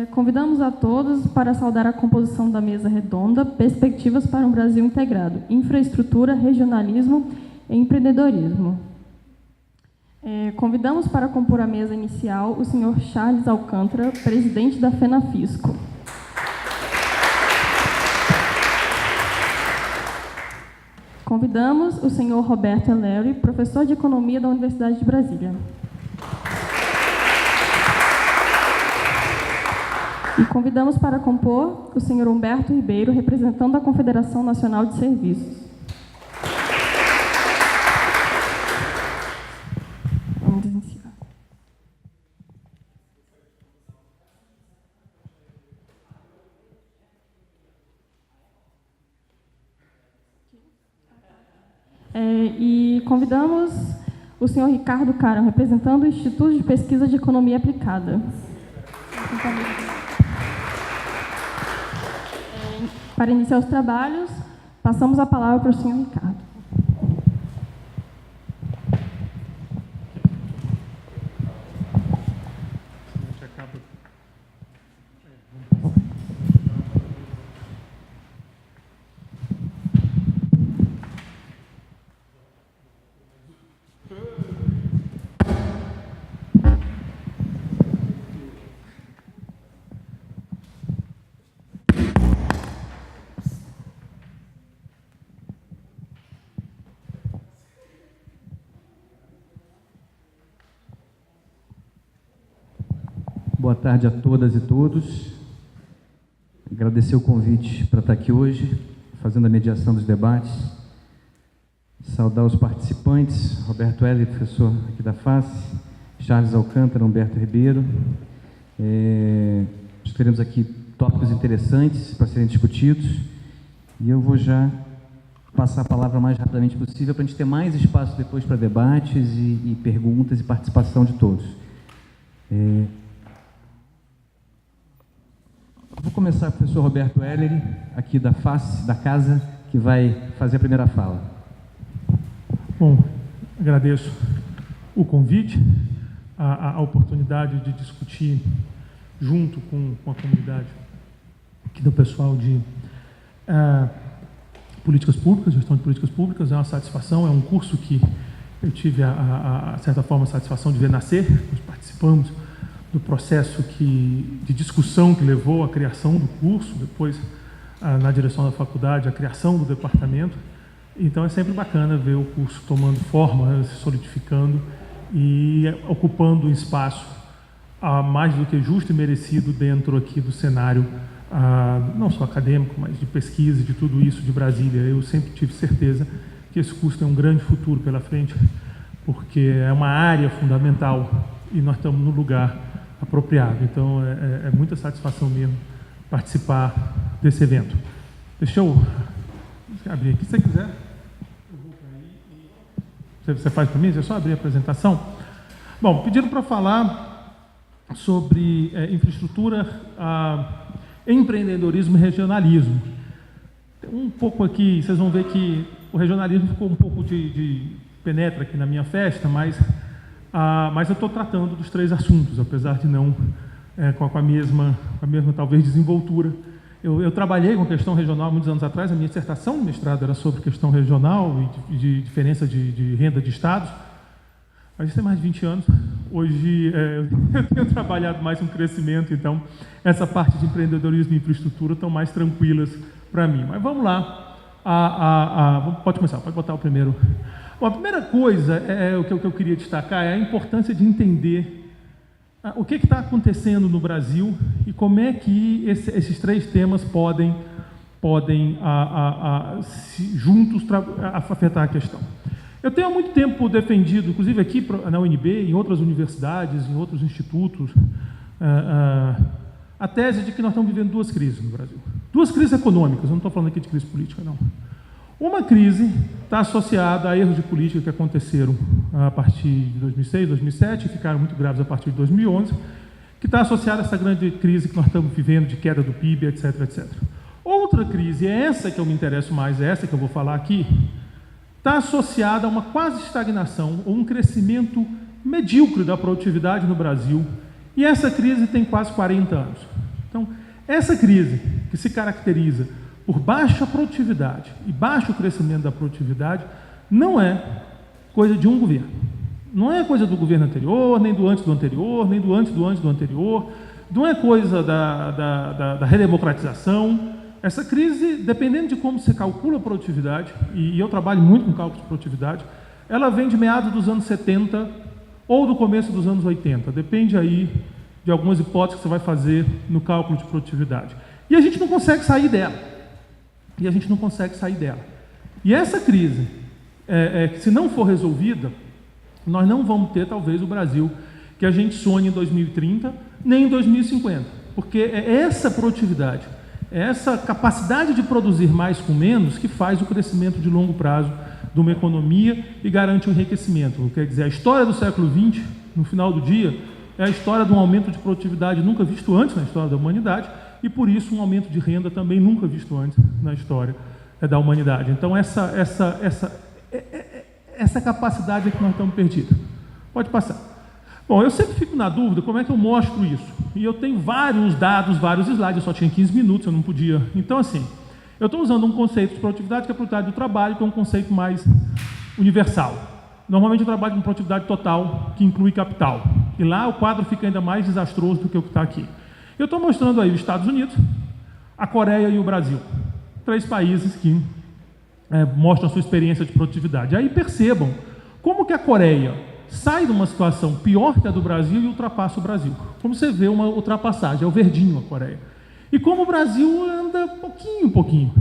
Convidamos a todos para saudar a composição da mesa redonda Perspectivas para um Brasil Integrado, Infraestrutura, Regionalismo e Empreendedorismo. Convidamos para compor a mesa inicial o senhor Charles Alcântara, presidente da FENAFISCO. Convidamos o senhor Roberto Ellery, professor de Economia da Universidade de Brasília. E convidamos para compor o senhor Humberto Ribeiro, representante da Confederação Nacional de Serviços. Vamos iniciar. E convidamos o senhor Ricardo Caram, representando o Instituto de Pesquisa de Economia Aplicada. Para iniciar os trabalhos, passamos a palavra para o senhor Ricardo. Boa tarde a todas e todos. Agradecer o convite para estar aqui hoje, fazendo a mediação dos debates. Saudar os participantes, Roberto Ellery, professor aqui da FACE, Charles Alcântara, Humberto Ribeiro. Nós teremos aqui tópicos interessantes para serem discutidos e eu vou já passar a palavra o mais rapidamente possível para a gente ter mais espaço depois para debates e perguntas e participação de todos. Vou começar com o professor Roberto Ellery, aqui da FACE, da casa, que vai fazer a primeira fala. Bom, agradeço o convite, a oportunidade de discutir junto com a comunidade aqui do pessoal de políticas públicas, gestão de políticas públicas. É uma satisfação, é um curso que eu tive, de certa forma, a satisfação de ver nascer. Nós participamos do processo de discussão que levou à criação do curso, depois na direção da faculdade, a criação do departamento. Então é sempre bacana ver o curso tomando forma, se solidificando e ocupando um espaço mais do que justo e merecido dentro aqui do cenário, não só acadêmico, mas de pesquisa, de tudo isso de Brasília. Eu sempre tive certeza que esse curso tem um grande futuro pela frente, porque é uma área fundamental e nós estamos no lugar apropriado. Então, é muita satisfação mesmo participar desse evento. Deixa eu abrir aqui, se você quiser. Eu vou para aí e você faz para mim? É só abrir a apresentação. Bom, pediram para falar sobre infraestrutura, empreendedorismo e regionalismo. Um pouco aqui, vocês vão ver que o regionalismo ficou um pouco de penetra aqui na minha festa, mas eu estou tratando dos três assuntos, apesar de não com a mesma talvez desenvoltura. Eu trabalhei com questão regional muitos anos atrás. A minha dissertação de mestrado era sobre questão regional e de diferença de renda de estados, mas isso tem mais de 20 anos. Hoje eu tenho trabalhado mais com crescimento, então essa parte de empreendedorismo e infraestrutura estão mais tranquilas para mim. Mas vamos lá, pode começar, pode botar o primeiro. Bom, a primeira coisa o que eu queria destacar é a importância de entender o que está acontecendo no Brasil e como é que esses três temas podem juntos afetar a questão. Eu tenho há muito tempo defendido, inclusive aqui na UNB, em outras universidades, em outros institutos, a tese de que nós estamos vivendo duas crises no Brasil. Duas crises econômicas, eu não estou falando aqui de crise política, não. Uma crise está associada a erros de política que aconteceram a partir de 2006, 2007, e ficaram muito graves a partir de 2011, que está associada a essa grande crise que nós estamos vivendo de queda do PIB, etc, etc. Outra crise, é essa que eu me interesso mais, é essa que eu vou falar aqui, está associada a uma quase estagnação ou um crescimento medíocre da produtividade no Brasil E essa crise tem quase 40 anos. Então, essa crise, que se caracteriza por baixa produtividade e baixo crescimento da produtividade, não é coisa de um governo. Não é coisa do governo anterior, nem do antes do anterior, nem do antes do anterior, não é coisa da redemocratização. Essa crise, dependendo de como você calcula a produtividade, e eu trabalho muito com cálculo de produtividade, ela vem de meados dos anos 70 ou do começo dos anos 80, depende aí de algumas hipóteses que você vai fazer no cálculo de produtividade. E a gente não consegue sair dela. E essa crise, se não for resolvida, nós não vamos ter, talvez, o Brasil que a gente sonha em 2030, nem em 2050. Porque é essa produtividade, é essa capacidade de produzir mais com menos que faz o crescimento de longo prazo de uma economia e garante o enriquecimento. Quer dizer, a história do século XX, no final do dia, é a história de um aumento de produtividade nunca visto antes na história da humanidade e, por isso, um aumento de renda também nunca visto antes na história da humanidade. Então, essa capacidade é que nós estamos perdidos. Pode passar. Bom, eu sempre fico na dúvida como é que eu mostro isso. E eu tenho vários dados, vários slides, eu só tinha 15 minutos, eu não podia. Então, assim, eu estou usando um conceito de produtividade, que é a produtividade do trabalho, que é um conceito mais universal. Normalmente eu trabalho com produtividade total, que inclui capital. E lá o quadro fica ainda mais desastroso do que o que está aqui. Eu estou mostrando aí os Estados Unidos, a Coreia e o Brasil. 3 países que mostram a sua experiência de produtividade. Aí percebam como que a Coreia sai de uma situação pior que a do Brasil e ultrapassa o Brasil. Como você vê uma ultrapassagem, é o verdinho a Coreia. E como o Brasil anda pouquinho.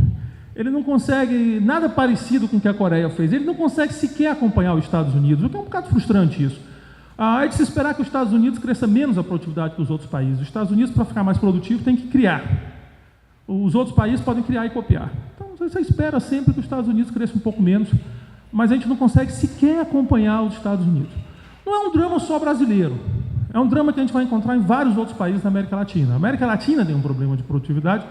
Ele não consegue nada parecido com o que a Coreia fez. Ele não consegue sequer acompanhar os Estados Unidos, o que é um bocado frustrante isso. É de se esperar que os Estados Unidos cresça menos a produtividade que os outros países. Os Estados Unidos, para ficar mais produtivo, tem que criar. Os outros países podem criar e copiar. Então, você espera sempre que os Estados Unidos cresça um pouco menos, mas a gente não consegue sequer acompanhar os Estados Unidos. Não é um drama só brasileiro. É um drama que a gente vai encontrar em vários outros países da América Latina. A América Latina tem um problema de produtividade,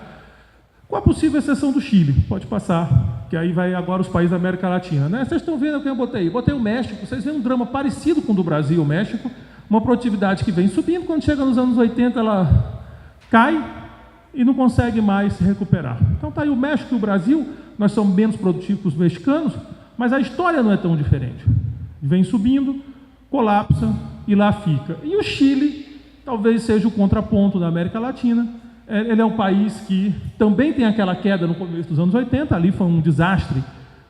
com a possível exceção do Chile. Pode passar, que aí vai agora os países da América Latina. Né? Vocês estão vendo o que eu botei? Botei o México. Vocês veem um drama parecido com o do Brasil, o México. Uma produtividade que vem subindo. Quando chega nos anos 80, ela cai e não consegue mais se recuperar. Então está aí o México e o Brasil. Nós somos menos produtivos que os mexicanos, mas a história não é tão diferente. Vem subindo, colapsa e lá fica. E o Chile talvez seja o contraponto da América Latina. Ele é um país que também tem aquela queda no começo dos anos 80, ali foi um desastre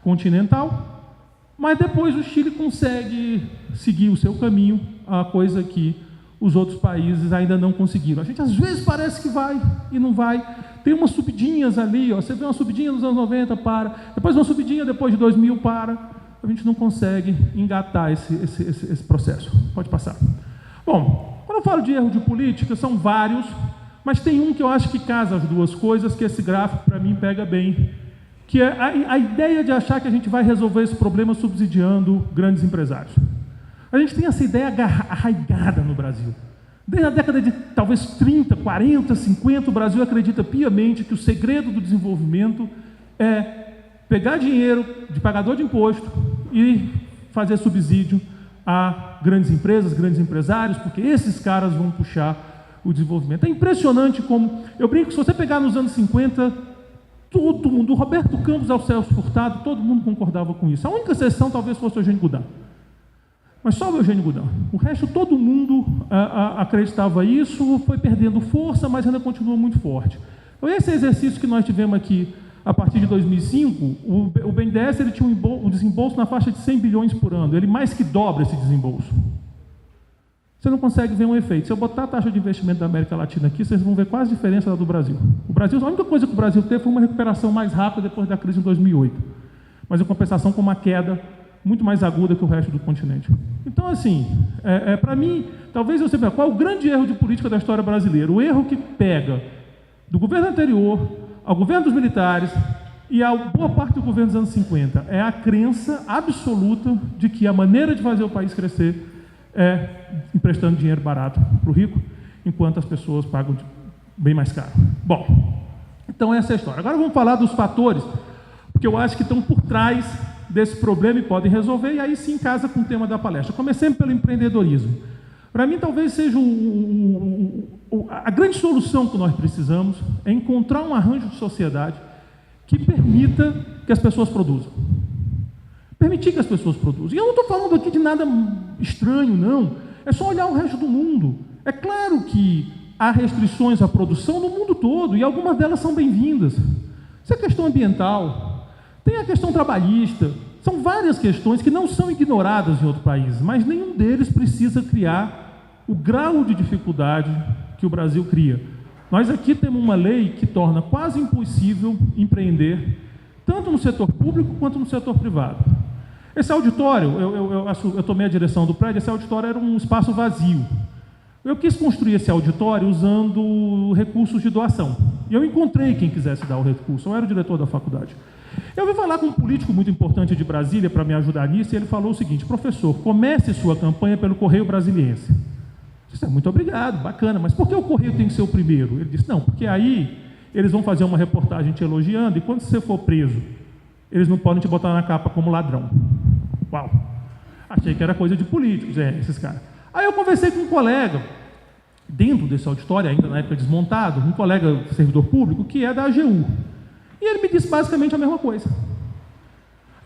continental, mas depois o Chile consegue seguir o seu caminho, a coisa que os outros países ainda não conseguiram. A gente às vezes parece que vai e não vai. Tem umas subidinhas ali, ó. Você vê uma subidinha nos anos 90, para. Depois uma subidinha depois de 2000, para. A gente não consegue engatar esse processo. Pode passar. Bom, quando eu falo de erro de política, são vários, mas tem um que eu acho que casa as duas coisas, que esse gráfico, para mim, pega bem, que é a ideia de achar que a gente vai resolver esse problema subsidiando grandes empresários. A gente tem essa ideia arraigada no Brasil. Desde a década de talvez 30, 40, 50, o Brasil acredita piamente que o segredo do desenvolvimento é pegar dinheiro de pagador de imposto e fazer subsídio a grandes empresas, grandes empresários, porque esses caras vão puxar o desenvolvimento. É impressionante como... Eu brinco que se você pegar nos anos 50, todo mundo, do Roberto Campos ao Celso Furtado, todo mundo concordava com isso. A única exceção talvez fosse o Eugênio Goulart. Mas só o Eugênio Goulart. O resto, todo mundo acreditava isso, foi perdendo força, mas ainda continua muito forte. Então, esse exercício que nós tivemos aqui, a partir de 2005, o BNDES ele tinha um desembolso na faixa de 100 bilhões por ano. Ele mais que dobra esse desembolso. Você não consegue ver um efeito. Se eu botar a taxa de investimento da América Latina aqui, vocês vão ver quase a diferença da do Brasil. A única coisa que o Brasil teve foi uma recuperação mais rápida depois da crise em 2008. Mas em compensação com uma queda muito mais aguda que o resto do continente. Então, assim, para mim, talvez eu saiba qual é o grande erro de política da história brasileira. O erro que pega do governo anterior ao governo dos militares e a boa parte do governo dos anos 50 é a crença absoluta de que a maneira de fazer o país crescer é emprestando dinheiro barato para o rico, enquanto as pessoas pagam bem mais caro. Bom, então essa é a história. Agora vamos falar dos fatores, porque eu acho que estão por trás desse problema e podem resolver, e aí sim casa com o tema da palestra. Comecemos pelo empreendedorismo. Para mim, talvez seja a grande solução que nós precisamos é encontrar um arranjo de sociedade que permita que as pessoas produzam. Permitir que as pessoas produzam. E eu não estou falando aqui de nada estranho, não. É só olhar o resto do mundo. É claro que há restrições à produção no mundo todo, e algumas delas são bem-vindas. Isso é questão ambiental, tem a questão trabalhista, são várias questões que não são ignoradas em outros países, mas nenhum deles precisa criar o grau de dificuldade que o Brasil cria. Nós aqui temos uma lei que torna quase impossível empreender, tanto no setor público quanto no setor privado. Esse auditório, eu tomei a direção do prédio, esse auditório era um espaço vazio. Eu quis construir esse auditório usando recursos de doação. E eu encontrei quem quisesse dar o recurso, eu era o diretor da faculdade. Eu vim falar com um político muito importante de Brasília para me ajudar nisso, e ele falou o seguinte: professor, comece sua campanha pelo Correio Brasiliense. Eu disse, muito obrigado, bacana, mas por que o Correio tem que ser o primeiro? Ele disse, não, porque aí eles vão fazer uma reportagem te elogiando, e quando você for preso, eles não podem te botar na capa como ladrão. Uau! Achei que era coisa de políticos, esses caras. Aí eu conversei com um colega, dentro desse auditório, ainda na época desmontado, um colega servidor público, que é da AGU. E ele me disse basicamente a mesma coisa.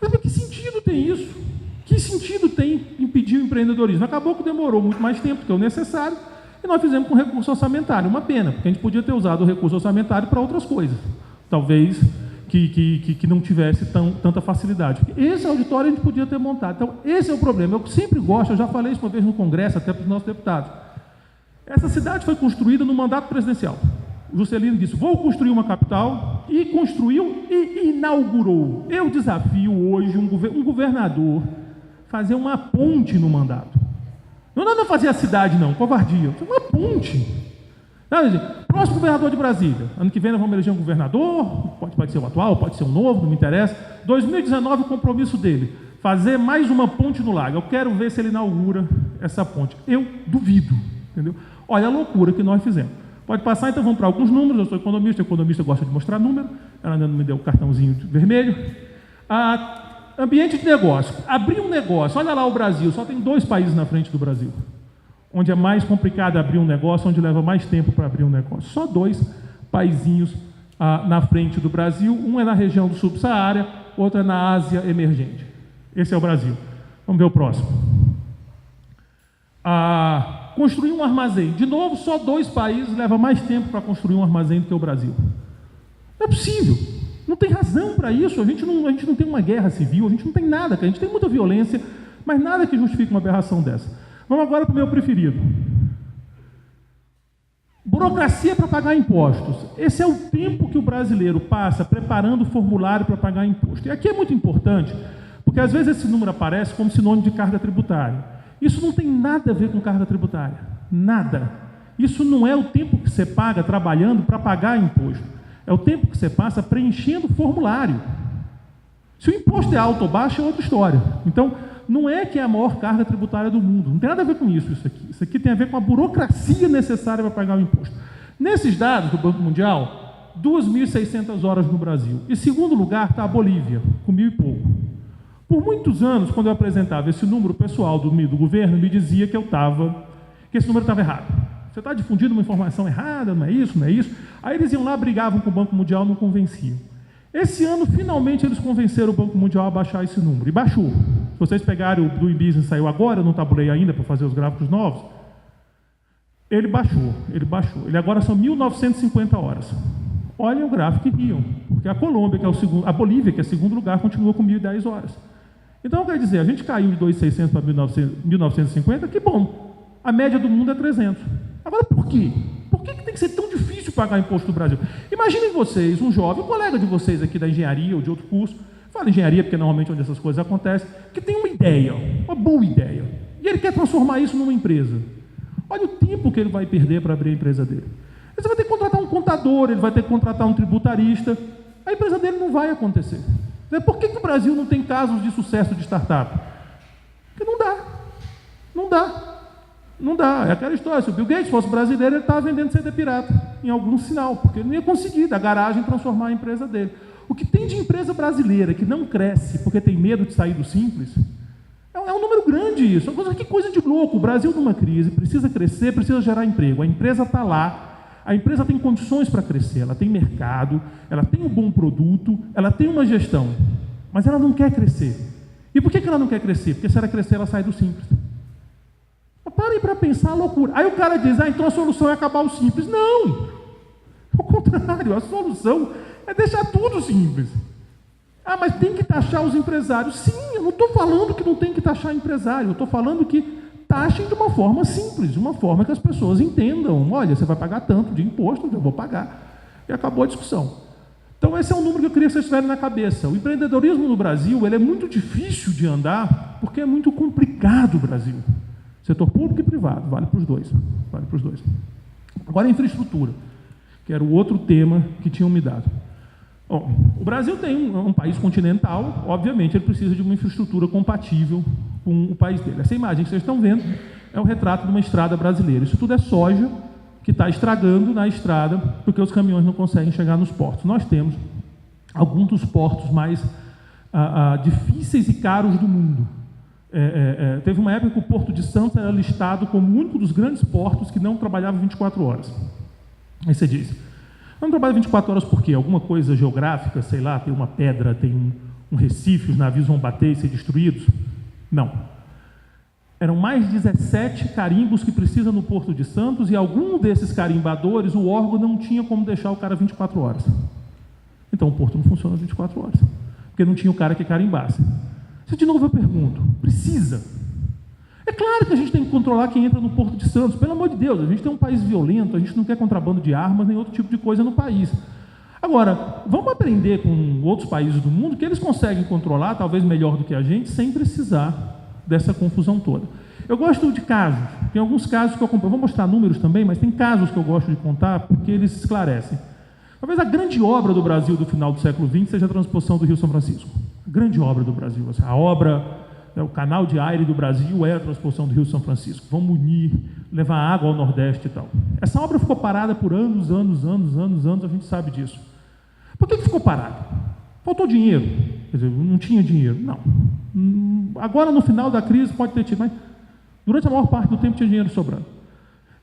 Mas que sentido tem isso? Que sentido tem impedir o empreendedorismo? Acabou que demorou muito mais tempo do que o necessário, e nós fizemos com recurso orçamentário. Uma pena, porque a gente podia ter usado o recurso orçamentário para outras coisas. Talvez que não tivesse tanta facilidade. Esse auditório a gente podia ter montado. Então, esse é o problema. Eu sempre gosto, eu já falei isso uma vez no Congresso, até para os nossos deputados. Essa cidade foi construída no mandato presidencial. O Juscelino disse, vou construir uma capital, e construiu e inaugurou. Eu desafio hoje um governador fazer uma ponte no mandato. Não nada fazer a cidade, não, covardia. Uma ponte. Próximo governador de Brasília. Ano que vem nós vamos eleger um governador, pode ser o atual, pode ser o novo, não me interessa. 2019, o compromisso dele, fazer mais uma ponte no lago. Eu quero ver se ele inaugura essa ponte. Eu duvido, entendeu? Olha a loucura que nós fizemos. Pode passar, então vamos para alguns números. Eu sou economista gosta de mostrar número. Ela ainda não me deu o cartãozinho vermelho. Ambiente de negócio. Abrir um negócio, olha lá o Brasil, só tem 2 países na frente do Brasil, onde é mais complicado abrir um negócio, onde leva mais tempo para abrir um negócio. Só 2 paizinhos na frente do Brasil. Um é na região do Subsaara, outro é na Ásia emergente. Esse é o Brasil. Vamos ver o próximo. Construir um armazém. De novo, só 2 países leva mais tempo para construir um armazém do que o Brasil. Não é possível. Não tem razão para isso. A gente não tem uma guerra civil, a gente não tem nada. A gente tem muita violência, mas nada que justifique uma aberração dessa. Vamos agora para o meu preferido. Burocracia para pagar impostos. Esse é o tempo que o brasileiro passa preparando o formulário para pagar imposto. E aqui é muito importante, porque às vezes esse número aparece como sinônimo de carga tributária. Isso não tem nada a ver com carga tributária. Nada. Isso não é o tempo que você paga trabalhando para pagar imposto. É o tempo que você passa preenchendo o formulário. Se o imposto é alto ou baixo, é outra história. Então, não é que é a maior carga tributária do mundo. Não tem nada a ver com isso aqui. Isso aqui tem a ver com a burocracia necessária para pagar o imposto. Nesses dados do Banco Mundial, 2.600 horas no Brasil. Em segundo lugar está a Bolívia, com 1.000 e pouco. Por muitos anos, quando eu apresentava esse número, o pessoal do governo me dizia que esse número estava errado. Você está difundindo uma informação errada, não é isso, não é isso. Aí eles iam lá, brigavam com o Banco Mundial, não convenciam. Esse ano, finalmente, eles convenceram o Banco Mundial a baixar esse número. E baixou. Se vocês pegarem o Doing Business, saiu agora, eu não tabulei ainda para fazer os gráficos novos. Ele baixou. Ele agora são 1.950 horas. Olhem o gráfico e riam. Porque a Colômbia, que é o segundo, a Bolívia, que é o segundo lugar, continua com 1.010 horas. Então, quer dizer, a gente caiu de 2.600 para 1.950, que bom. A média do mundo é 300. Agora, por quê? Por que tem que ser tão difícil pagar imposto no Brasil? Imaginem vocês, um jovem, um colega de vocês aqui da engenharia ou de outro curso, fala engenharia porque normalmente é onde essas coisas acontecem, que tem uma ideia, uma boa ideia, e ele quer transformar isso numa empresa. Olha o tempo que ele vai perder para abrir a empresa dele. Ele vai ter que contratar um contador, ele vai ter que contratar um tributarista, a empresa dele não vai acontecer. Por que o Brasil não tem casos de sucesso de startup? Porque não dá. Não dá, é aquela história, se o Bill Gates fosse brasileiro, ele estava vendendo CD pirata, em algum sinal, porque ele não ia conseguir, da garagem, transformar a empresa dele. O que tem de empresa brasileira que não cresce porque tem medo de sair do simples, é É um número grande isso. Que coisa de louco. O Brasil numa crise, precisa crescer, precisa gerar emprego. A empresa está lá, a empresa tem condições para crescer, ela tem mercado, ela tem um bom produto, ela tem uma gestão, mas ela não quer crescer. E por que ela não quer crescer? Porque se ela crescer, ela sai do simples. Mas parem para pensar a loucura. Aí o cara diz, então a solução é acabar o simples. Não! Ao contrário, a solução é deixar tudo simples. Mas tem que taxar os empresários. Sim, eu não estou falando que não tem que taxar empresário, eu estou falando que taxem de uma forma simples, de uma forma que as pessoas entendam. Olha, você vai pagar tanto de imposto, eu vou pagar. E acabou a discussão. Então esse é um número que eu queria que vocês tiverem na cabeça. O empreendedorismo no Brasil, ele é muito difícil de andar, porque é muito complicado o Brasil. Setor público e privado, vale para os dois. Vale para os dois. Agora a infraestrutura, que era o outro tema que tinham me dado. Bom, o Brasil tem um país continental, obviamente ele precisa de uma infraestrutura compatível com o país dele. Essa imagem que vocês estão vendo é o retrato de uma estrada brasileira. Isso tudo é soja que está estragando na estrada porque os caminhões não conseguem chegar nos portos. Nós temos alguns dos portos mais difíceis e caros do mundo. Teve uma época que o Porto de Santos era listado como o único dos grandes portos que não trabalhava 24 horas. Aí você diz, não trabalha 24 horas por quê? Alguma coisa geográfica, sei lá, tem uma pedra, tem um recife, os navios vão bater e ser destruídos? Não. Eram mais de 17 carimbos que precisa no Porto de Santos e algum desses carimbadores, o órgão não tinha como deixar o cara 24 horas. Então o porto não funciona 24 horas, porque não tinha o cara que carimbasse. Se de novo eu pergunto, precisa? É claro que a gente tem que controlar quem entra no Porto de Santos, pelo amor de Deus, a gente tem um país violento, a gente não quer contrabando de armas, nem outro tipo de coisa no país. Agora, vamos aprender com outros países do mundo que eles conseguem controlar, talvez melhor do que a gente, sem precisar dessa confusão toda. Eu gosto de casos, tem alguns casos que eu vou mostrar números também, mas tem casos que eu gosto de contar porque eles esclarecem. Talvez a grande obra do Brasil do final do século XX seja a transposição do Rio São Francisco. A grande obra do Brasil, a obra... O canal de aire do Brasil é a transposição do Rio São Francisco. Vamos unir, levar água ao Nordeste e tal. Essa obra ficou parada por anos, a gente sabe disso. Por que ficou parada? Faltou dinheiro. Quer dizer, não tinha dinheiro. Não. Agora, no final da crise, pode ter tido, mas durante a maior parte do tempo tinha dinheiro sobrando.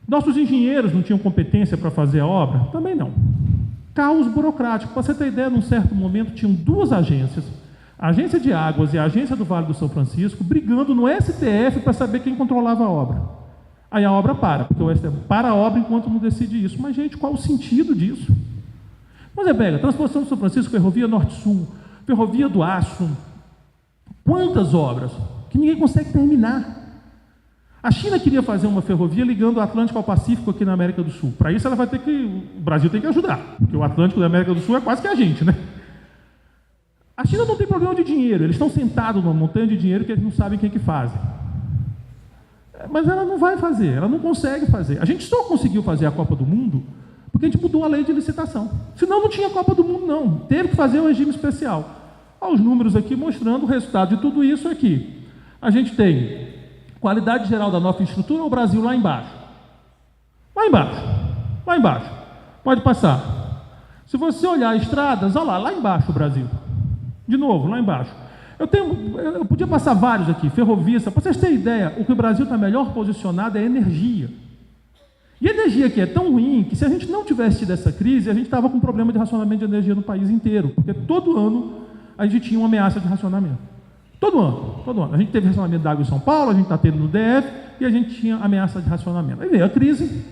Nossos engenheiros não tinham competência para fazer a obra? Também não. Caos burocrático. Para você ter ideia, num certo momento, tinham duas agências, a Agência de Águas e a Agência do Vale do São Francisco, brigando no STF para saber quem controlava a obra. Aí a obra para, porque o STF para a obra enquanto não decide isso. Mas, gente, qual o sentido disso? Você pega, transposição do São Francisco, Ferrovia Norte-Sul, Ferrovia do Aço, quantas obras que ninguém consegue terminar. A China queria fazer uma ferrovia ligando o Atlântico ao Pacífico aqui na América do Sul. Para isso ela vai ter que, o Brasil tem que ajudar, porque o Atlântico da América do Sul é quase que a gente, né? A China não tem problema de dinheiro, eles estão sentados numa montanha de dinheiro que eles não sabem quem é que faz. Mas ela não vai fazer, ela não consegue fazer. A gente só conseguiu fazer a Copa do Mundo porque a gente mudou a lei de licitação. Senão não tinha Copa do Mundo, não. Teve que fazer um regime especial. Olha os números aqui mostrando o resultado de tudo isso aqui. A gente tem qualidade geral da nossa infraestrutura, o Brasil lá embaixo. Lá embaixo. Pode passar. Se você olhar estradas, olha lá embaixo o Brasil. De novo, lá embaixo. Eu podia passar vários aqui, ferrovias, para vocês terem ideia, o que o Brasil está melhor posicionado é energia. E energia aqui é tão ruim que se a gente não tivesse tido essa crise, a gente estava com problema de racionamento de energia no país inteiro, porque todo ano a gente tinha uma ameaça de racionamento. Todo ano. A gente teve racionamento da água em São Paulo, a gente está tendo no DF, e a gente tinha ameaça de racionamento. Aí veio a crise,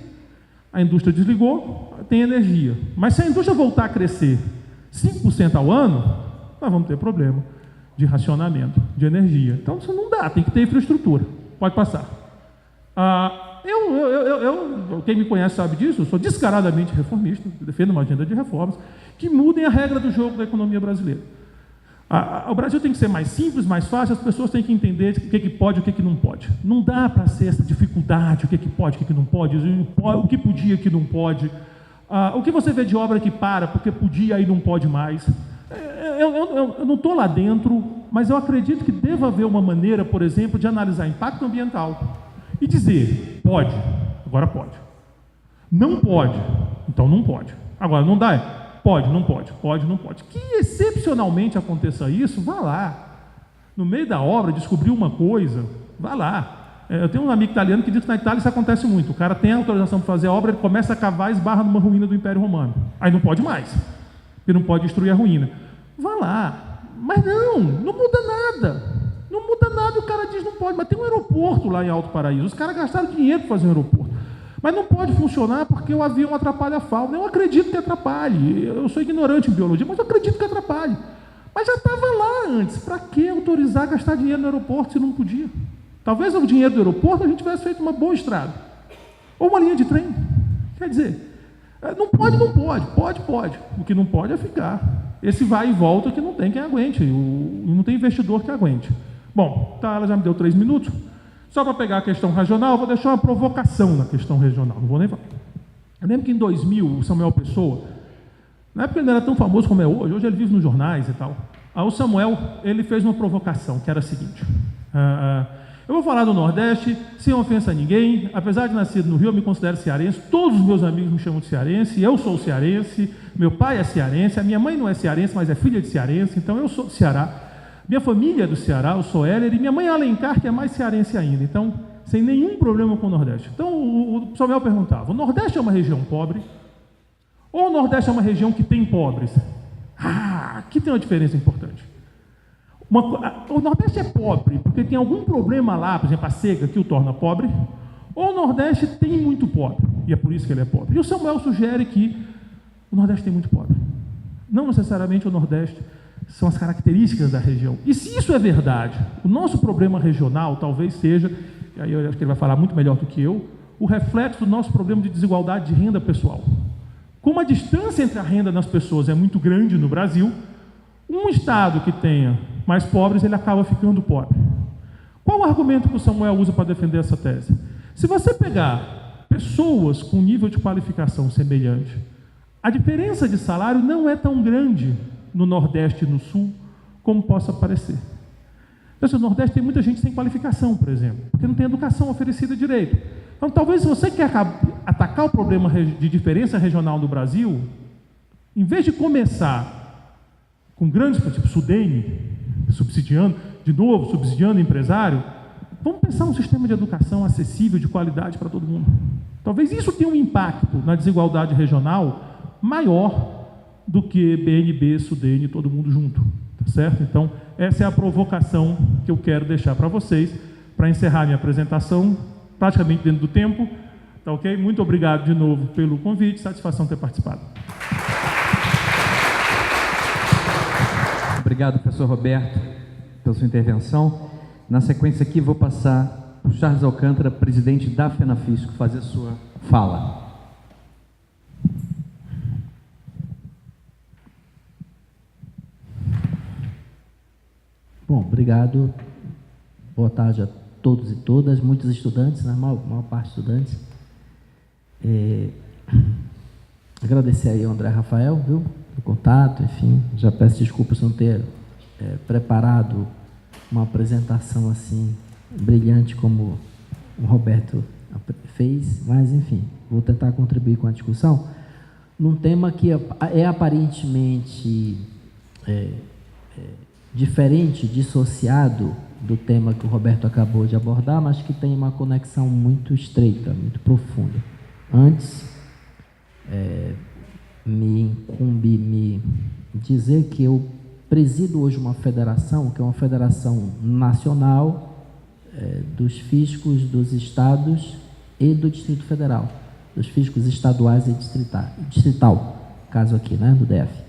a indústria desligou, tem energia. Mas se a indústria voltar a crescer 5% ao ano, nós vamos ter problema de racionamento de energia. Então, isso não dá, tem que ter infraestrutura. Pode passar. Quem me conhece sabe disso, eu sou descaradamente reformista, defendo uma agenda de reformas que mudem a regra do jogo da economia brasileira. O Brasil tem que ser mais simples, mais fácil, as pessoas têm que entender o que pode e o que não pode. Não dá para ser essa dificuldade, o que pode, o que não pode, o que podia, o que não pode. O que você vê de obra que para, porque podia e não pode mais. Eu não estou lá dentro, mas eu acredito que deva haver uma maneira, por exemplo, de analisar impacto ambiental e dizer, pode, agora pode. Não pode, então não pode. Agora não dá, pode, não pode, pode, não pode. Que excepcionalmente aconteça isso, vá lá. no meio da obra, descobriu uma coisa, vá lá. Eu tenho um amigo italiano que diz que na Itália isso acontece muito. O cara tem a autorização para fazer a obra, ele começa a cavar e esbarra numa ruína do Império Romano. Aí não pode mais, ele não pode destruir a ruína. Vá lá. Mas não muda nada. Não muda nada, o cara diz não pode. Mas tem um aeroporto lá em Alto Paraíso. Os caras gastaram dinheiro para fazer um aeroporto. Mas não pode funcionar porque o avião atrapalha a fauna. Eu acredito que atrapalhe. Eu sou ignorante em biologia, mas eu acredito que atrapalhe. Mas já estava lá antes. Para que autorizar a gastar dinheiro no aeroporto se não podia? Talvez o dinheiro do aeroporto a gente tivesse feito uma boa estrada. Ou uma linha de trem. Quer dizer, não pode, não pode. Pode. O que não pode é ficar. Esse vai e volta que não tem quem aguente. Não tem investidor que aguente. Bom, tá, ela já me deu 3 minutos. Só para pegar a questão regional, eu vou deixar uma provocação na questão regional. Não vou nem falar. Eu lembro que em 2000, o Samuel Pessoa, na época ele não era tão famoso como é hoje ele vive nos jornais e tal. Aí o Samuel, ele fez uma provocação, que era a seguinte. Eu vou falar do Nordeste, sem ofensa a ninguém. Apesar de nascido no Rio, eu me considero cearense. Todos os meus amigos me chamam de cearense. Eu sou cearense. Meu pai é cearense. A minha mãe não é cearense, mas é filha de cearense. Então eu sou do Ceará. Minha família é do Ceará, eu sou Héler. E minha mãe é Alencar, que é mais cearense ainda. Então, sem nenhum problema com o Nordeste. Então, o Samuel perguntava, o Nordeste é uma região pobre? Ou o Nordeste é uma região que tem pobres? Aqui tem uma diferença importante. O Nordeste é pobre porque tem algum problema lá, por exemplo, a seca que o torna pobre, ou o Nordeste tem muito pobre, e é por isso que ele é pobre. E o Samuel sugere que o Nordeste tem muito pobre. Não necessariamente o Nordeste, são as características da região. E se isso é verdade, o nosso problema regional talvez seja, e aí eu acho que ele vai falar muito melhor do que eu, o reflexo do nosso problema de desigualdade de renda pessoal. Como a distância entre a renda das pessoas é muito grande no Brasil, um estado que tenha mais pobres, ele acaba ficando pobre. Qual o argumento que o Samuel usa para defender essa tese? Se você pegar pessoas com nível de qualificação semelhante, a diferença de salário não é tão grande no Nordeste e no Sul como possa parecer. Então, no Nordeste tem muita gente sem qualificação, por exemplo, porque não tem educação oferecida direito. Então, talvez se você quer atacar o problema de diferença regional do Brasil, em vez de começar com grandes, tipo Sudene, subsidiando o empresário, vamos pensar um sistema de educação acessível, de qualidade para todo mundo. Talvez isso tenha um impacto na desigualdade regional maior do que BNB, Sudene, todo mundo junto, tá certo? Então, essa é a provocação que eu quero deixar para vocês, para encerrar minha apresentação, praticamente dentro do tempo, tá ok? Muito obrigado de novo pelo convite, satisfação ter participado. Obrigado, professor Roberto, pela sua intervenção. Na sequência aqui, vou passar para o Charles Alcântara, presidente da FENAFISCO, fazer a sua fala. Bom, obrigado. Boa tarde a todos e todas, muitos estudantes, né? Maior parte estudantes. Agradecer aí ao André Rafael, viu? O contato, enfim, já peço desculpas por não ter preparado uma apresentação assim brilhante como o Roberto fez, mas enfim, vou tentar contribuir com a discussão num tema que é aparentemente diferente, dissociado do tema que o Roberto acabou de abordar, mas que tem uma conexão muito estreita, muito profunda. Antes, me incumbe me dizer que eu presido hoje uma federação, que é uma federação nacional dos fiscos dos estados e do Distrito Federal, dos fiscos estaduais e distrital, caso aqui, né, do DF.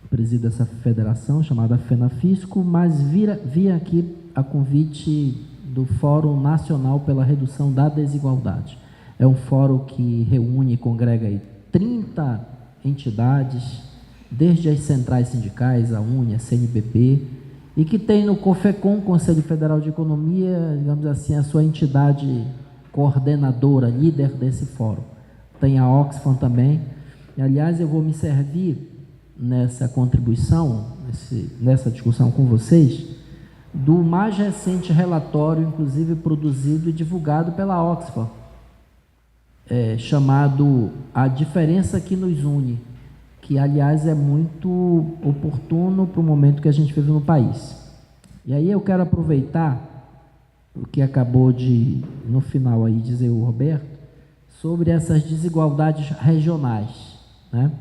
Presido essa federação chamada FENAFISCO, mas via aqui a convite do Fórum Nacional pela Redução da Desigualdade. É um fórum que reúne e congrega aí 30 entidades, desde as centrais sindicais, a UNE, a CNBB, e que tem no COFECOM, Conselho Federal de Economia, digamos assim, a sua entidade coordenadora, líder desse fórum. Tem a Oxfam também. E, aliás, eu vou me servir nessa contribuição, nessa discussão com vocês, do mais recente relatório, inclusive produzido e divulgado pela Oxfam, chamado A Diferença que Nos Une, que, aliás, é muito oportuno para o momento que a gente vive no país. E aí eu quero aproveitar o que acabou de, no final aí, dizer o Roberto, sobre essas desigualdades regionais, né?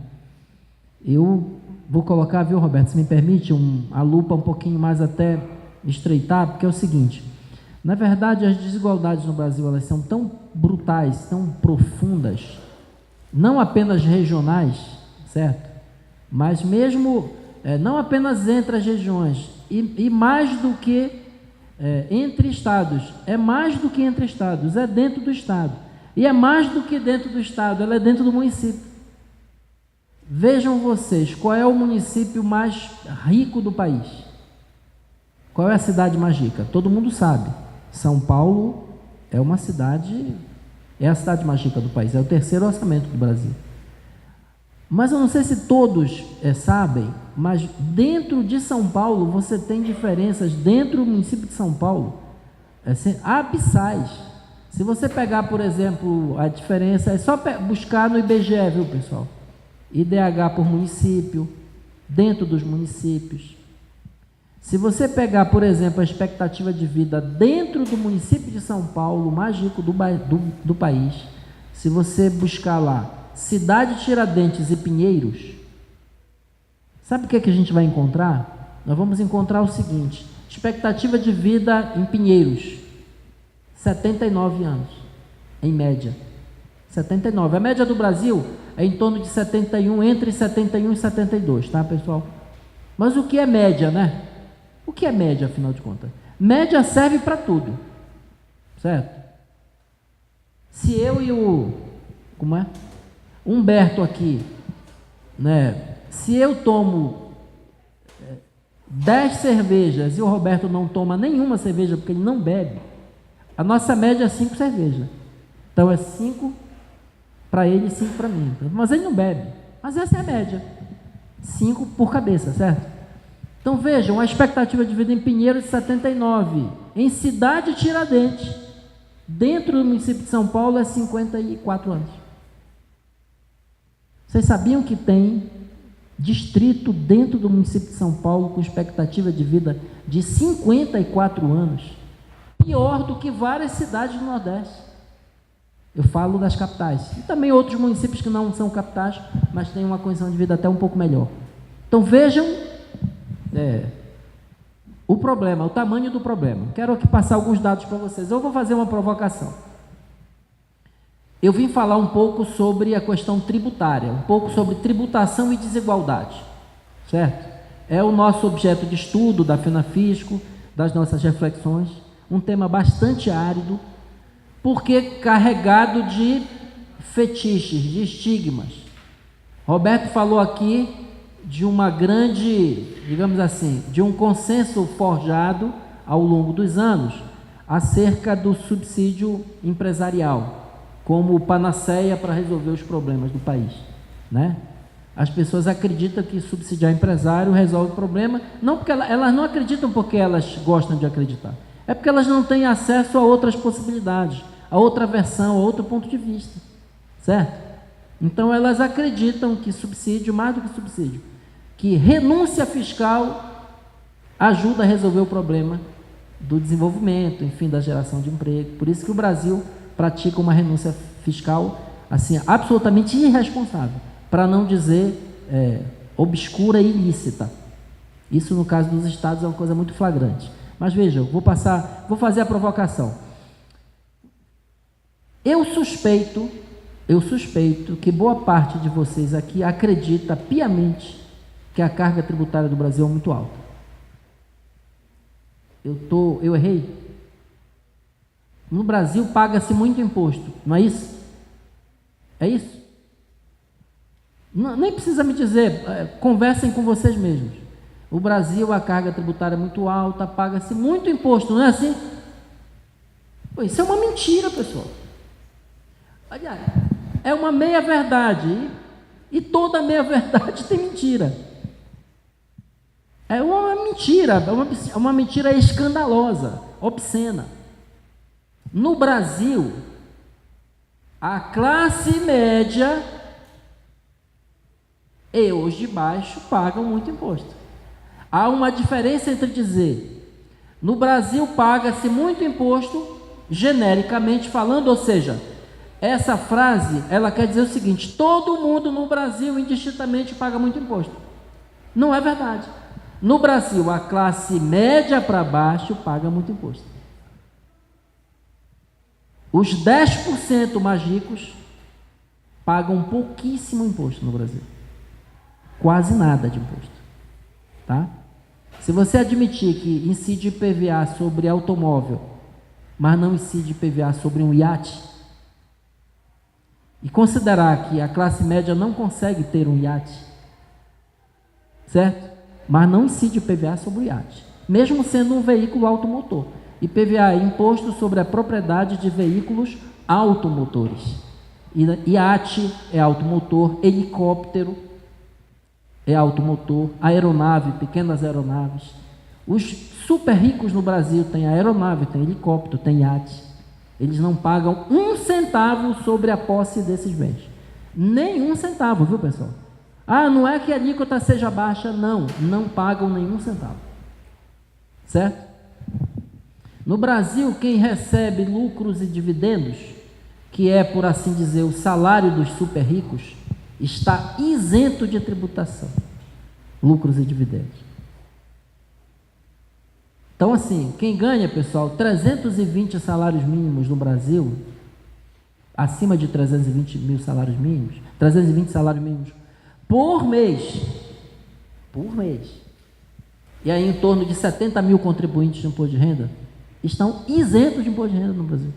Eu vou colocar, viu, Roberto, se me permite, a lupa um pouquinho mais até estreitar, porque é o seguinte, na verdade as desigualdades no Brasil, elas são tão brutais, tão profundas, não apenas regionais, certo? Mas mesmo, não apenas entre as regiões, e mais do que entre estados, é mais do que entre estados, é dentro do estado, e é mais do que dentro do estado, ela é dentro do município. Vejam vocês, qual é o município mais rico do país? Qual é a cidade mais rica? Todo mundo sabe, São Paulo é uma cidade, é a cidade mais rica do país, é o terceiro orçamento do Brasil. Mas eu não sei se todos sabem, mas dentro de São Paulo você tem diferenças dentro do município de São Paulo abissais. Se você pegar, por exemplo, a diferença, é só buscar no IBGE, viu, pessoal? IDH por município, dentro dos municípios. Se você pegar, por exemplo, a expectativa de vida dentro do município de São Paulo, o mais rico do país, se você buscar lá, Cidade Tiradentes e Pinheiros, sabe o que a gente vai encontrar? Nós vamos encontrar o seguinte, expectativa de vida em Pinheiros, 79 anos, em média. 79. A média do Brasil é em torno de 71, entre 71 e 72, tá, pessoal? Mas o que é média, né? O que é média, afinal de contas? Média serve para tudo, certo? Se eu e o Humberto aqui, né? Se eu tomo 10 cervejas e o Roberto não toma nenhuma cerveja porque ele não bebe, a nossa média é 5 cervejas. Então é 5 para ele e 5 para mim. Mas ele não bebe. Mas essa é a média. 5 por cabeça, certo? Então vejam, a expectativa de vida em Pinheiros de 79. Em Cidade Tiradentes, dentro do município de São Paulo, é 54 anos. Vocês sabiam que tem distrito dentro do município de São Paulo com expectativa de vida de 54 anos? Pior do que várias cidades do Nordeste. Eu falo das capitais. E também outros municípios que não são capitais, mas têm uma condição de vida até um pouco melhor. Então vejam o problema, o tamanho do problema. Quero aqui passar alguns dados para vocês. Eu vou fazer uma provocação. Eu vim falar um pouco sobre a questão tributária, um pouco sobre tributação e desigualdade, certo? É o nosso objeto de estudo da FENAFISCO, das nossas reflexões, um tema bastante árido, porque carregado de fetiches, de estigmas. Roberto falou aqui de uma grande, digamos assim, de um consenso forjado ao longo dos anos acerca do subsídio empresarial como panaceia para resolver os problemas do país, né? As pessoas acreditam que subsidiar empresário resolve o problema, não porque elas não acreditam porque elas gostam de acreditar, é porque elas não têm acesso a outras possibilidades, a outra versão, a outro ponto de vista, certo? Então elas acreditam que subsídio, mais do que subsídio, que renúncia fiscal ajuda a resolver o problema do desenvolvimento, enfim, da geração de emprego. Por isso que o Brasil pratica uma renúncia fiscal assim, absolutamente irresponsável, para não dizer obscura e ilícita. Isso no caso dos estados é uma coisa muito flagrante. Mas veja, vou fazer a provocação. Eu suspeito que boa parte de vocês aqui acredita piamente que a carga tributária do Brasil é muito alta. Eu errei? No Brasil paga-se muito imposto, não é isso? É isso? Não, nem precisa me dizer, conversem com vocês mesmos. O Brasil, a carga tributária é muito alta, paga-se muito imposto, não é assim? Pô, isso é uma mentira, pessoal. Aliás, é uma meia-verdade, e toda meia-verdade tem mentira. É uma mentira, é uma mentira escandalosa, obscena. No Brasil, a classe média e os de baixo pagam muito imposto. Há uma diferença entre dizer No Brasil paga-se muito imposto, genericamente falando, ou seja, essa frase, ela quer dizer o seguinte: todo mundo no Brasil indistintamente paga muito imposto. Não é verdade. No Brasil, a classe média para baixo paga muito imposto. Os 10% mais ricos pagam pouquíssimo imposto no Brasil. Quase nada de imposto. Tá? Se você admitir que incide IPVA sobre automóvel, mas não incide IPVA sobre um iate, e considerar que a classe média não consegue ter um iate, certo? Mas não incide IPVA sobre o iate, mesmo sendo um veículo automotor. IPVA é imposto sobre a propriedade de veículos automotores. Iate é automotor, helicóptero é automotor, aeronave, pequenas aeronaves. Os super ricos no Brasil têm aeronave, têm helicóptero, têm iate. Eles não pagam 1 centavo sobre a posse desses bens. Nem 1 centavo, viu, pessoal? Ah, não é que a alíquota seja baixa, não. Não pagam nenhum centavo. Certo? No Brasil, quem recebe lucros e dividendos, que é, por assim dizer, o salário dos super ricos, está isento de tributação. Lucros e dividendos. Então, assim, quem ganha, pessoal, 320 salários mínimos no Brasil, acima de 320 mil salários mínimos, 320 salários mínimos por mês, e aí em torno de 70 mil contribuintes de imposto de renda, estão isentos de imposto de renda no Brasil.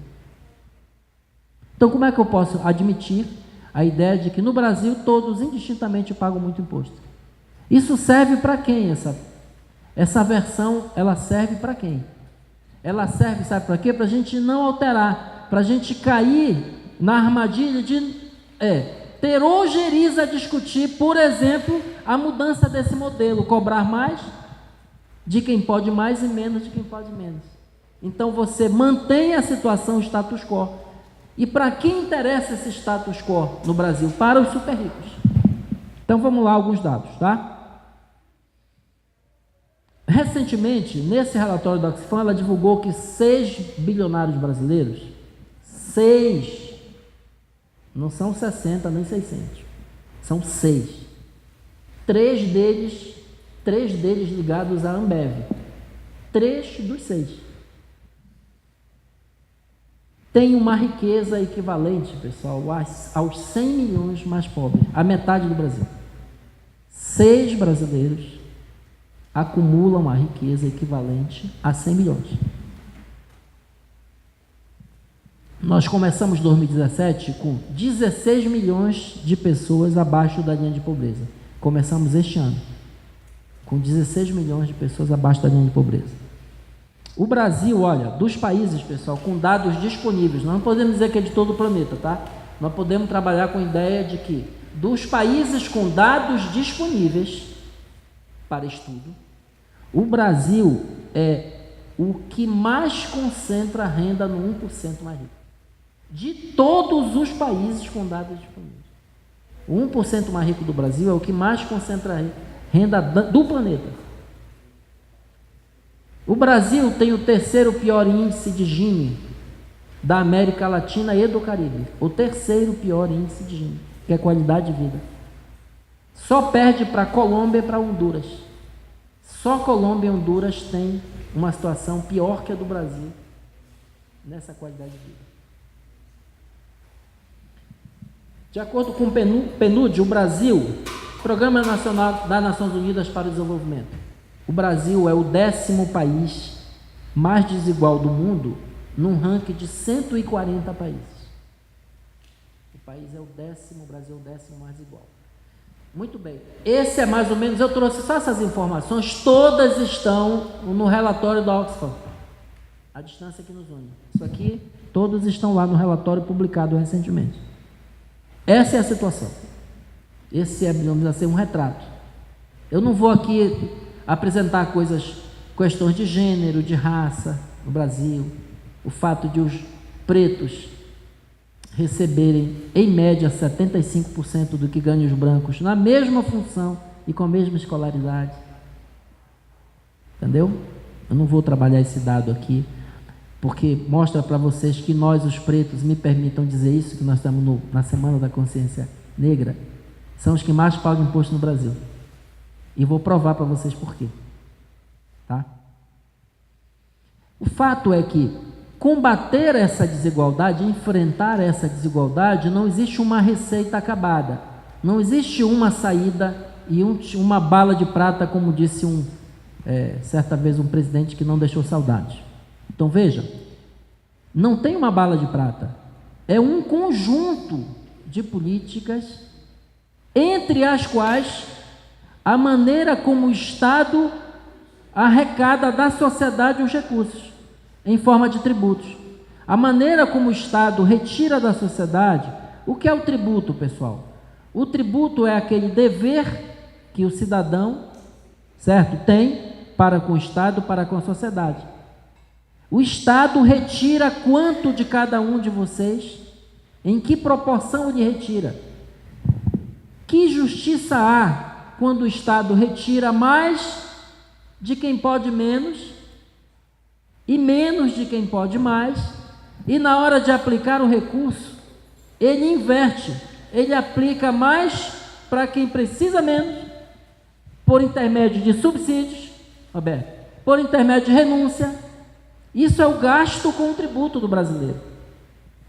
Então, como é que eu posso admitir a ideia de que no Brasil todos indistintamente pagam muito imposto? Isso serve para quem? Essa versão, ela serve para quem? Ela serve, sabe para quê? Para a gente não alterar, para a gente cair na armadilha de ter ojeriza a discutir, por exemplo, a mudança desse modelo, cobrar mais de quem pode mais e menos de quem pode menos. Então você mantém a situação status quo. E para quem interessa esse status quo no Brasil? Para os super ricos. Então vamos lá, alguns dados, tá? Recentemente, nesse relatório da Oxfam, ela divulgou que 6 bilionários brasileiros, 6, não são 60 nem 600, são 6. 3 deles ligados à Ambev. 3 dos 6. Tem uma riqueza equivalente, pessoal, aos 100 milhões mais pobres, a metade do Brasil. 6 brasileiros acumulam uma riqueza equivalente a 100 milhões. Nós começamos 2017 com 16 milhões de pessoas abaixo da linha de pobreza. Começamos este ano com 16 milhões de pessoas abaixo da linha de pobreza. O Brasil, olha, dos países, pessoal, com dados disponíveis, nós não podemos dizer que é de todo o planeta, tá? Nós podemos trabalhar com a ideia de que dos países com dados disponíveis para estudo, o Brasil é o que mais concentra renda no 1% mais rico. De todos os países com dados disponíveis. O 1% mais rico do Brasil é o que mais concentra renda do planeta. O Brasil tem o 3º pior índice de Gini da América Latina e do Caribe. O 3º pior índice de Gini, que é qualidade de vida. Só perde para Colômbia e para Honduras. Só Colômbia e Honduras têm uma situação pior que a do Brasil nessa qualidade de vida. De acordo com o PNUD, o Brasil, Programa Nacional das Nações Unidas para o Desenvolvimento, o Brasil é o 10º país mais desigual do mundo, num ranking de 140 países. O país é o 10º, o Brasil é o 10º mais igual. Muito bem, esse é mais ou menos, eu trouxe só essas informações, todas estão no relatório da Oxfam, a distância que nos une. Isso aqui, todos estão lá no relatório publicado recentemente. Essa é a situação. Esse é, digamos assim, um retrato. Eu não vou aqui apresentar questões de gênero, de raça no Brasil, o fato de os pretos receberem, em média, 75% do que ganham os brancos, na mesma função e com a mesma escolaridade. Entendeu? Eu não vou trabalhar esse dado aqui, porque mostra para vocês que nós, os pretos, me permitam dizer isso, que nós estamos na Semana da Consciência Negra, são os que mais pagam imposto no Brasil. E vou provar para vocês por quê. Tá? O fato é que combater essa desigualdade, enfrentar essa desigualdade, não existe uma receita acabada. Não existe uma saída e uma bala de prata, como disse certa vez um presidente que não deixou saudade. Então veja, não tem uma bala de prata. É um conjunto de políticas, entre as quais a maneira como o Estado arrecada da sociedade os recursos, em forma de tributos. A maneira como o Estado retira da sociedade, o que é o tributo, pessoal? O tributo é aquele dever que o cidadão, certo, tem para com o Estado, para com a sociedade. O Estado retira quanto de cada um de vocês? Em que proporção ele retira? Que justiça há quando o Estado retira mais de quem pode menos e menos de quem pode mais, e na hora de aplicar o recurso, ele inverte, ele aplica mais para quem precisa menos, por intermédio de subsídios, Roberto, por intermédio de renúncia. Isso é o gasto com o tributo do brasileiro,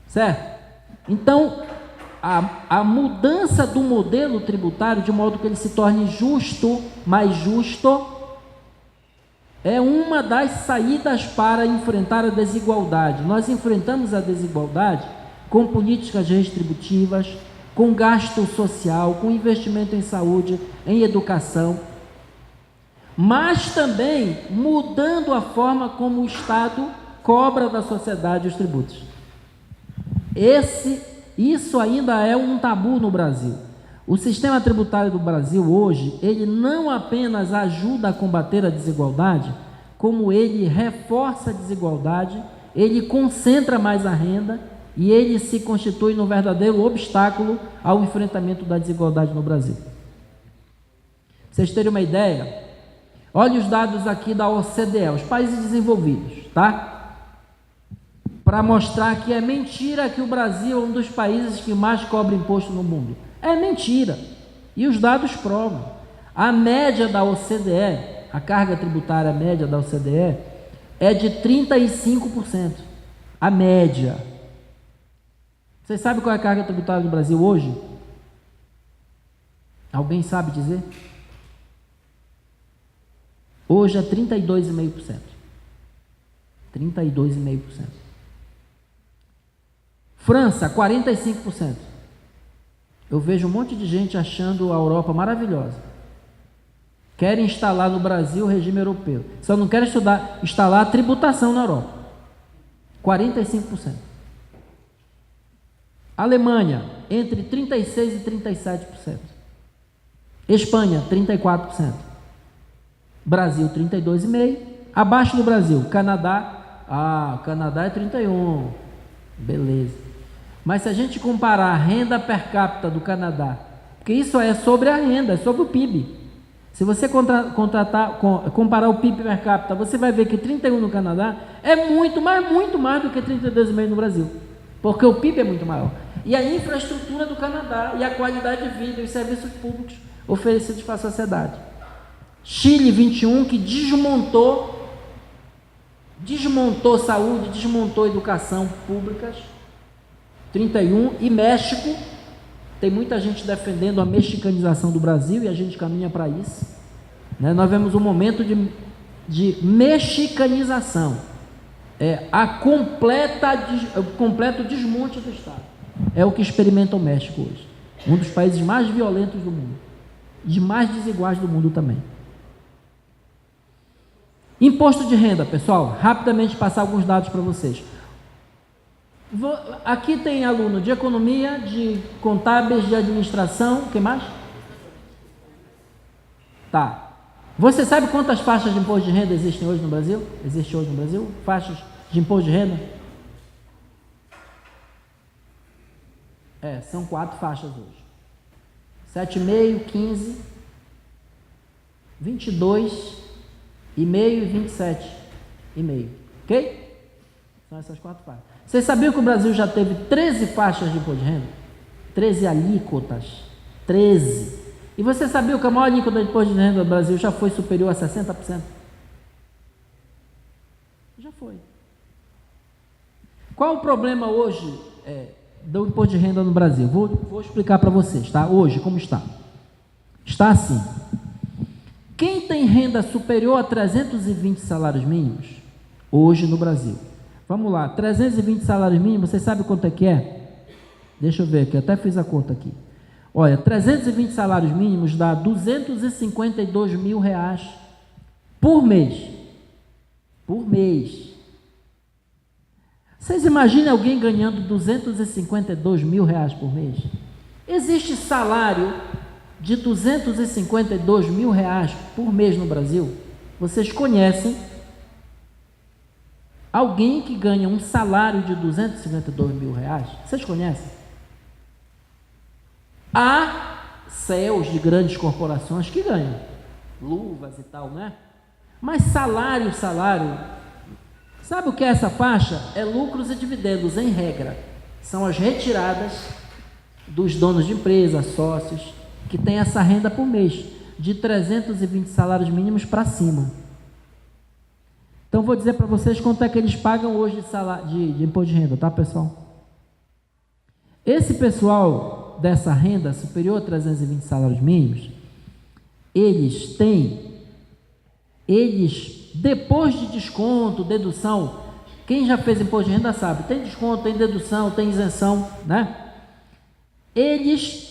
certo? Então, a mudança do modelo tributário, de modo que ele se torne justo, mais justo, é uma das saídas para enfrentar a desigualdade. Nós enfrentamos a desigualdade com políticas redistributivas, com gasto social, com investimento em saúde, em educação, mas também mudando a forma como o Estado cobra da sociedade os tributos. Isso ainda é um tabu no Brasil. O sistema tributário do Brasil hoje, ele não apenas ajuda a combater a desigualdade, como ele reforça a desigualdade, ele concentra mais a renda e ele se constitui no verdadeiro obstáculo ao enfrentamento da desigualdade no Brasil. Pra vocês terem uma ideia, olha os dados aqui da OCDE, os países desenvolvidos, tá? Para mostrar que é mentira que o Brasil é um dos países que mais cobra imposto no mundo. É mentira. E os dados provam. A média da OCDE, a carga tributária média da OCDE, é de 35%. A média. Vocês sabem qual é a carga tributária do Brasil hoje? Alguém sabe dizer? Hoje é 32,5%. 32,5%. França, 45%. Eu vejo um monte de gente achando a Europa maravilhosa. Querem instalar no Brasil o regime europeu. Só não querem instalar a tributação na Europa. 45%. Alemanha, entre 36% e 37%. Espanha, 34%. Brasil, 32,5%. Abaixo do Brasil, Canadá. O Canadá é 31%. Beleza. Mas se a gente comparar a renda per capita do Canadá, porque isso é sobre a renda, é sobre o PIB. Se você comparar o PIB per capita, você vai ver que 31 no Canadá é muito mais do que 32,5 no Brasil. Porque o PIB é muito maior. E a infraestrutura do Canadá e a qualidade de vida e os serviços públicos oferecidos para a sociedade. Chile, 21, que desmontou saúde, desmontou educação públicas, 31, e México, tem muita gente defendendo a mexicanização do Brasil e a gente caminha para isso, né? Nós vemos um momento de mexicanização, o completo desmonte do Estado, é o que experimenta o México hoje, um dos países mais violentos do mundo, e mais desiguais do mundo também. Imposto de renda, pessoal, rapidamente passar alguns dados para vocês. Aqui tem aluno de economia, de contábeis, de administração, o que mais? Tá. Você sabe quantas faixas de imposto de renda existem hoje no Brasil? Existe hoje no Brasil? Faixas de imposto de renda? São 4 faixas hoje. 7,5, 15, 22,5 e 27. ok? São essas 4 faixas. Vocês sabiam que o Brasil já teve 13 faixas de imposto de renda? 13 alíquotas. 13. E você sabia que a maior alíquota de imposto de renda do Brasil já foi superior a 60%? Já foi. Qual o problema hoje do imposto de renda no Brasil? Vou explicar para vocês, tá? Hoje, como está? Está assim. Quem tem renda superior a 320 salários mínimos, hoje no Brasil, vamos lá, 320 salários mínimos, vocês sabem quanto é que é? Deixa eu ver aqui, até fiz a conta aqui. Olha, 320 salários mínimos dá R$252 mil por mês. Por mês. Vocês imaginem alguém ganhando R$252 mil por mês? Existe salário de R$252 mil por mês no Brasil? Vocês conhecem alguém que ganha um salário de R$252 mil? Vocês conhecem? Há CEOs de grandes corporações que ganham luvas e tal, né? Mas salário, sabe o que é essa faixa? É lucros e dividendos, em regra. São as retiradas dos donos de empresa, sócios, que têm essa renda por mês, de 320 salários mínimos para cima. Então, vou dizer para vocês quanto é que eles pagam hoje de imposto de renda, tá, pessoal? Esse pessoal dessa renda superior a 320 salários mínimos, eles, depois de desconto, dedução, quem já fez imposto de renda sabe, tem desconto, tem dedução, tem isenção, né? Eles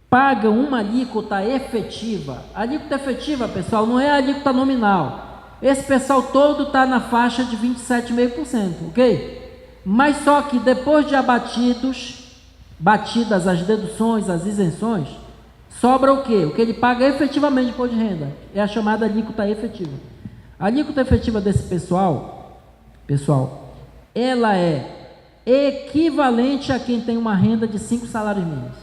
pagam uma alíquota efetiva. A alíquota efetiva, pessoal, não é a alíquota nominal. Esse pessoal todo está na faixa de 27,5%, ok? Mas só que depois de batidas as deduções, as isenções, sobra o quê? O que ele paga efetivamente de imposto de renda. É a chamada alíquota efetiva. A alíquota efetiva desse pessoal, ela é equivalente a quem tem uma renda de 5 salários mínimos.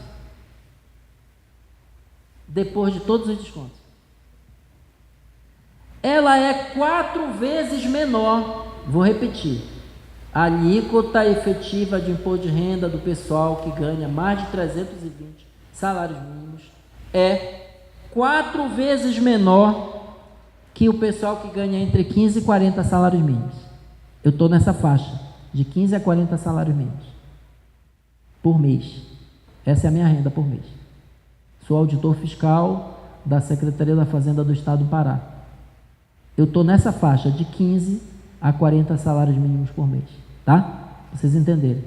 Depois de todos os descontos. Ela é 4 vezes menor. Vou repetir. A alíquota efetiva de imposto de renda do pessoal que ganha mais de 320 salários mínimos é 4 vezes menor que o pessoal que ganha entre 15 e 40 salários mínimos. Eu estou nessa faixa, de 15 a 40 salários mínimos por mês. Essa é a minha renda por mês. Sou auditor fiscal da Secretaria da Fazenda do Estado do Pará. Eu estou nessa faixa de 15 a 40 salários mínimos por mês, tá? Pra vocês entenderem.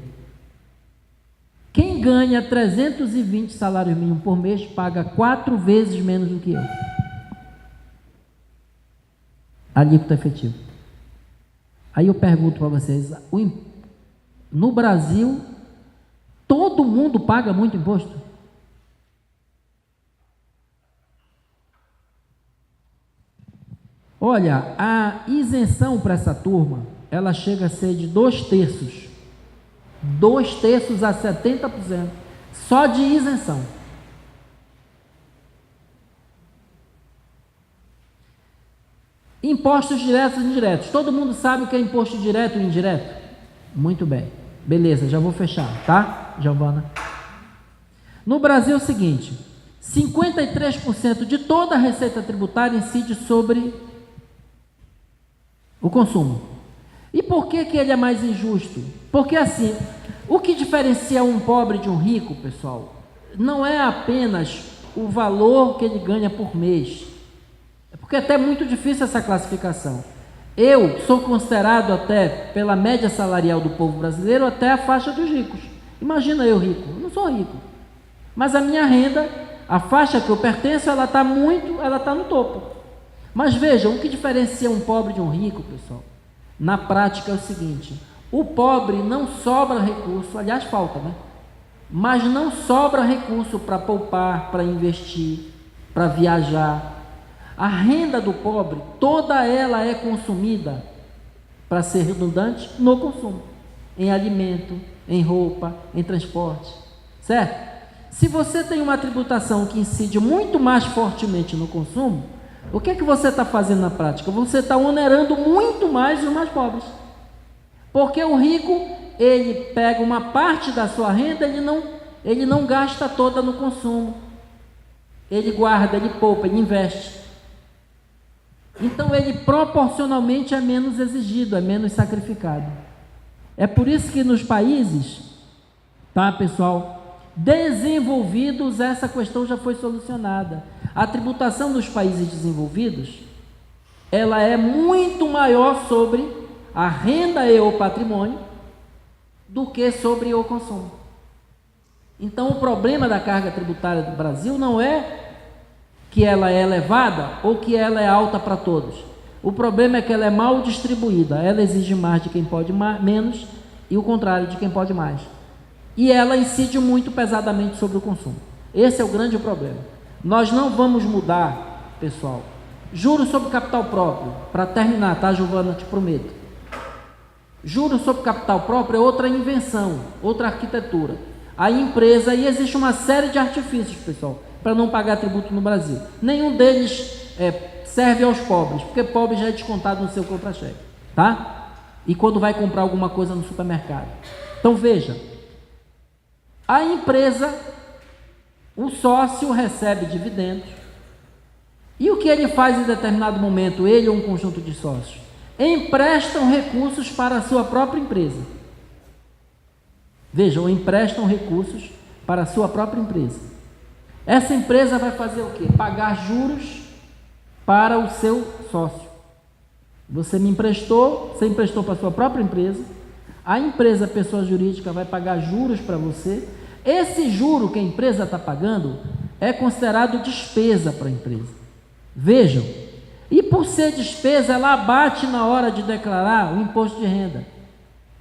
Quem ganha 320 salários mínimos por mês paga 4 vezes menos do que eu. Alíquota efetiva. Aí eu pergunto para vocês, no Brasil, todo mundo paga muito imposto? Olha, a isenção para essa turma, ela chega a ser de 2/3. 2/3 a 70%. Só de isenção. Impostos diretos e indiretos. Todo mundo sabe o que é imposto direto e indireto? Muito bem. Beleza, já vou fechar, tá, Giovana? No Brasil é o seguinte, 53% de toda a receita tributária incide sobre o consumo. E por que ele é mais injusto? Porque assim, o que diferencia um pobre de um rico, pessoal, não é apenas o valor que ele ganha por mês. É porque até é muito difícil essa classificação. Eu sou considerado até, pela média salarial do povo brasileiro, até a faixa dos ricos. Imagina eu rico, eu não sou rico. Mas a minha renda, a faixa que eu pertenço, ela está no topo. Mas vejam, o que diferencia um pobre de um rico, pessoal, na prática é o seguinte, o pobre não sobra recurso, aliás falta, né? Mas não sobra recurso para poupar, para investir, para viajar. A renda do pobre, toda ela é consumida, para ser redundante, no consumo, em alimento, em roupa, em transporte, certo? Se você tem uma tributação que incide muito mais fortemente no consumo, O que é que você está fazendo na prática? Você está onerando muito mais os mais pobres. Porque o rico, ele pega uma parte da sua renda, ele não gasta toda no consumo. Ele guarda, ele poupa, ele investe. Então ele proporcionalmente é menos exigido, é menos sacrificado. É por isso que nos países, tá, pessoal, desenvolvidos, essa questão já foi solucionada. A tributação nos países desenvolvidos, ela é muito maior sobre a renda e o patrimônio do que sobre o consumo. Então o problema da carga tributária do Brasil não é que ela é elevada ou que ela é alta para todos. O problema é que ela é mal distribuída, ela exige mais de quem pode menos e o contrário de quem pode mais. E ela incide muito pesadamente sobre o consumo. Esse é o grande problema. Nós não vamos mudar, pessoal, juros sobre capital próprio, para terminar, tá, Giovana, te prometo. Juros sobre capital próprio é outra invenção, outra arquitetura. A empresa, e existe uma série de artifícios, pessoal, para não pagar tributo no Brasil. Nenhum deles serve aos pobres, porque pobre já é descontado no seu contra-cheque, tá? E quando vai comprar alguma coisa no supermercado. Então veja, a empresa, o sócio recebe dividendos, e o que ele faz em determinado momento, ele ou um conjunto de sócios? Emprestam recursos para a sua própria empresa. Vejam, emprestam recursos para a sua própria empresa. Essa empresa vai fazer o quê? Pagar juros para o seu sócio. Você emprestou para a sua própria empresa, a empresa, pessoa jurídica, vai pagar juros para você. Esse juro que a empresa está pagando é considerado despesa para a empresa. Vejam, e por ser despesa, ela abate na hora de declarar o imposto de renda.